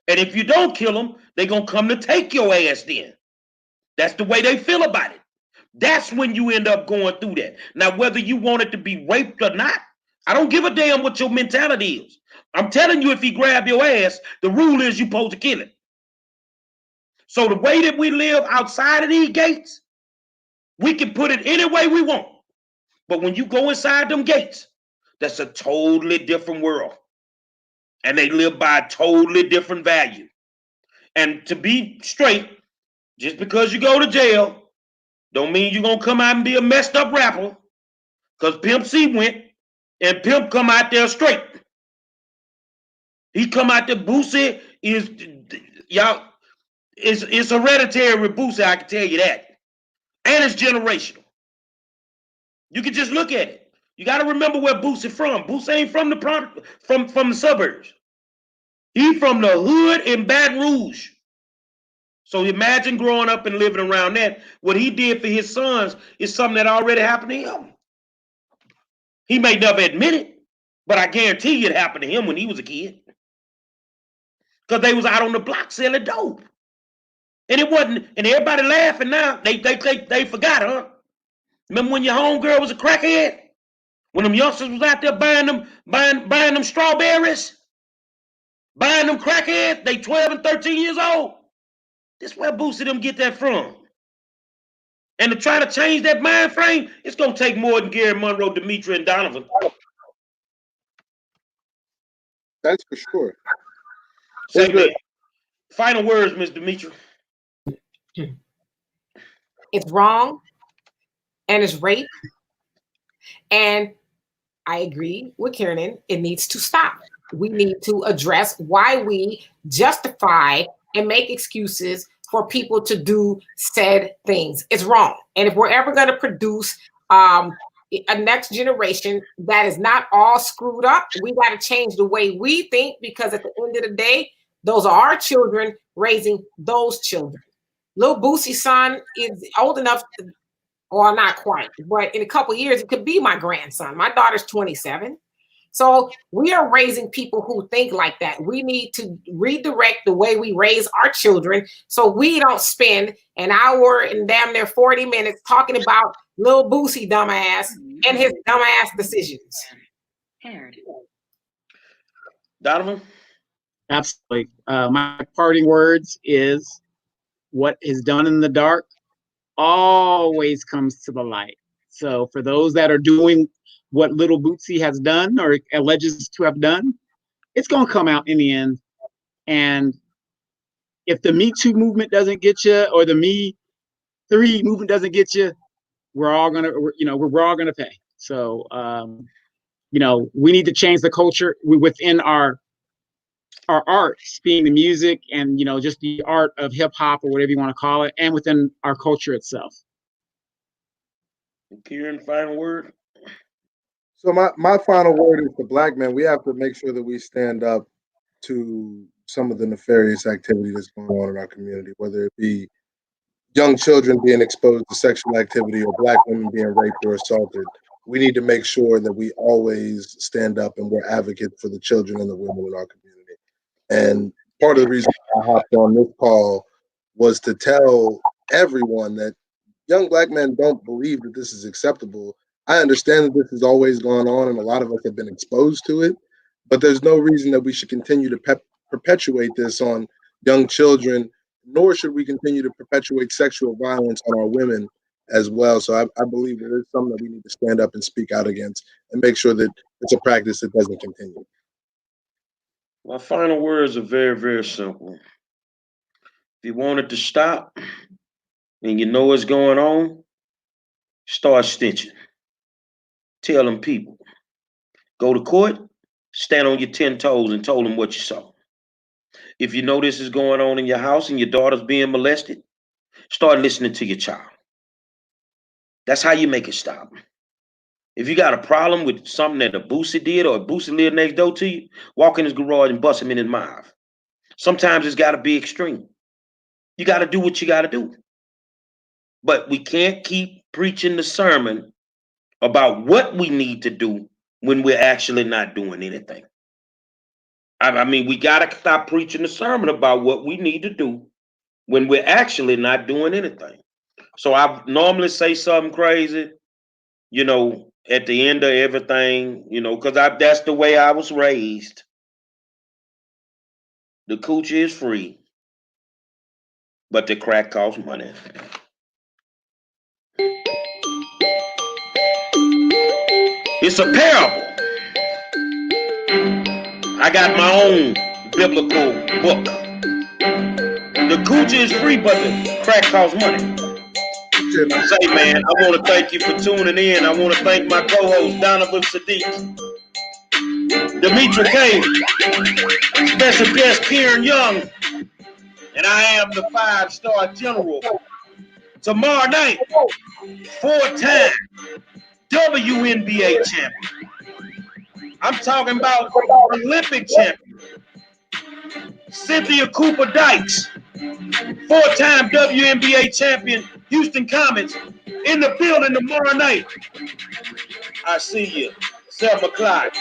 A: And if you don't kill them, they gonna come to take your ass then. That's the way they feel about it. That's when you end up going through that. Now, whether you want it to be raped or not, I don't give a damn what your mentality is. I'm telling you, if he grab your ass, the rule is you supposed to kill him. So the way that we live outside of these gates, we can put it any way we want. But when you go inside them gates, that's a totally different world. And they live by a totally different value. And to be straight, just because you go to jail, don't mean you're going to come out and be a messed up rapper. Because Pimp C went, and Pimp come out there straight. He come out there, Boosie is, y'all, it's hereditary with Boosie, I can tell you that. And it's generational. You can just look at it. You got to remember where Boosie from. Boosie ain't from the suburbs. He from the hood in Baton Rouge. So imagine growing up and living around that. What he did for his sons is something that already happened to him. He may never admit it, But I guarantee you it happened to him when he was a kid. Because they was out on the block selling dope. And it wasn't, and everybody laughing now. They forgot, huh? Remember when your homegirl was a crackhead? When them youngsters was out there buying them strawberries? Buying them crackheads? They 12 and 13 years old. This where Boosie them get that from. And to try to change that mind frame, it's gonna take more than Gary Monroe, Demetri, and Donovan.
D: That's for sure.
A: Say that. Final words, Ms. Demetri.
C: It's wrong and it's rape. And I agree with Kiernan. It needs to stop. We need to address why we justify and make excuses for people to do said things. It's wrong. And if we're ever going to produce a next generation that is not all screwed up, we got to change the way we think, because at the end of the day, those are our children raising those children. Lil Boosie's son is old enough to, well, not quite, but in a couple of years, it could be my grandson. My daughter's 27. So we are raising people who think like that. We need to redirect the way we raise our children so we don't spend an hour and damn near 40 minutes talking about Lil Boosie dumbass and his dumbass decisions.
A: Donovan?
B: Absolutely. My parting words is, what is done in the dark always comes to the light. So for those that are doing what Lil Boosie has done or alleges to have done, it's going to come out in the end. And if the Me Too movement doesn't get you, or the Me 3 movement doesn't get you, we're all going to pay. So, we need to change the culture within our arts, being the music and, just the art of hip hop or whatever you want to call it, and within our culture itself.
A: Kieran, final word?
D: So my final word is to Black men. We have to make sure that we stand up to some of the nefarious activity that's going on in our community, whether it be young children being exposed to sexual activity or Black women being raped or assaulted. We need to make sure that we always stand up and we're advocates for the children and the women in our community. And part of the reason I hopped on this call was to tell everyone that young Black men don't believe that this is acceptable. I understand that this has always gone on and a lot of us have been exposed to it, but there's no reason that we should continue to perpetuate this on young children, nor should we continue to perpetuate sexual violence on our women as well. So I believe that it's something that we need to stand up and speak out against and make sure that it's a practice that doesn't continue.
A: My final words are very, very simple. If you want it to stop and you know what's going on, start stitching. Tell them people. Go to court, stand on your 10 toes and tell them what you saw. If you know this is going on in your house and your daughter's being molested, start listening to your child. That's how you make it stop. If you got a problem with something that a Boosie did or a Boosie lived next door to you, walk in his garage and bust him in his mouth. Sometimes it's got to be extreme. You got to do what you got to do. But we can't keep preaching the sermon about what we need to do when we're actually not doing anything. I mean, we got to stop preaching the sermon about what we need to do when we're actually not doing anything. So I normally say something crazy, at the end of everything, because that's the way I was raised. The coochie is free, but the crack costs money. It's a parable. I got my own biblical book. The coochie is free, but the crack costs money. Say, man, I want to thank you for tuning in. I want to thank my co-host, Donovan Sadiq, Demetri K, special guest Kieran Young, and I am the 5-star general. Tomorrow night, 4-time WNBA champion. I'm talking about Olympic champion, Cynthia Cooper Dykes, 4-time WNBA champion, Houston Comets, in the building tomorrow night. I see you, 7 o'clock.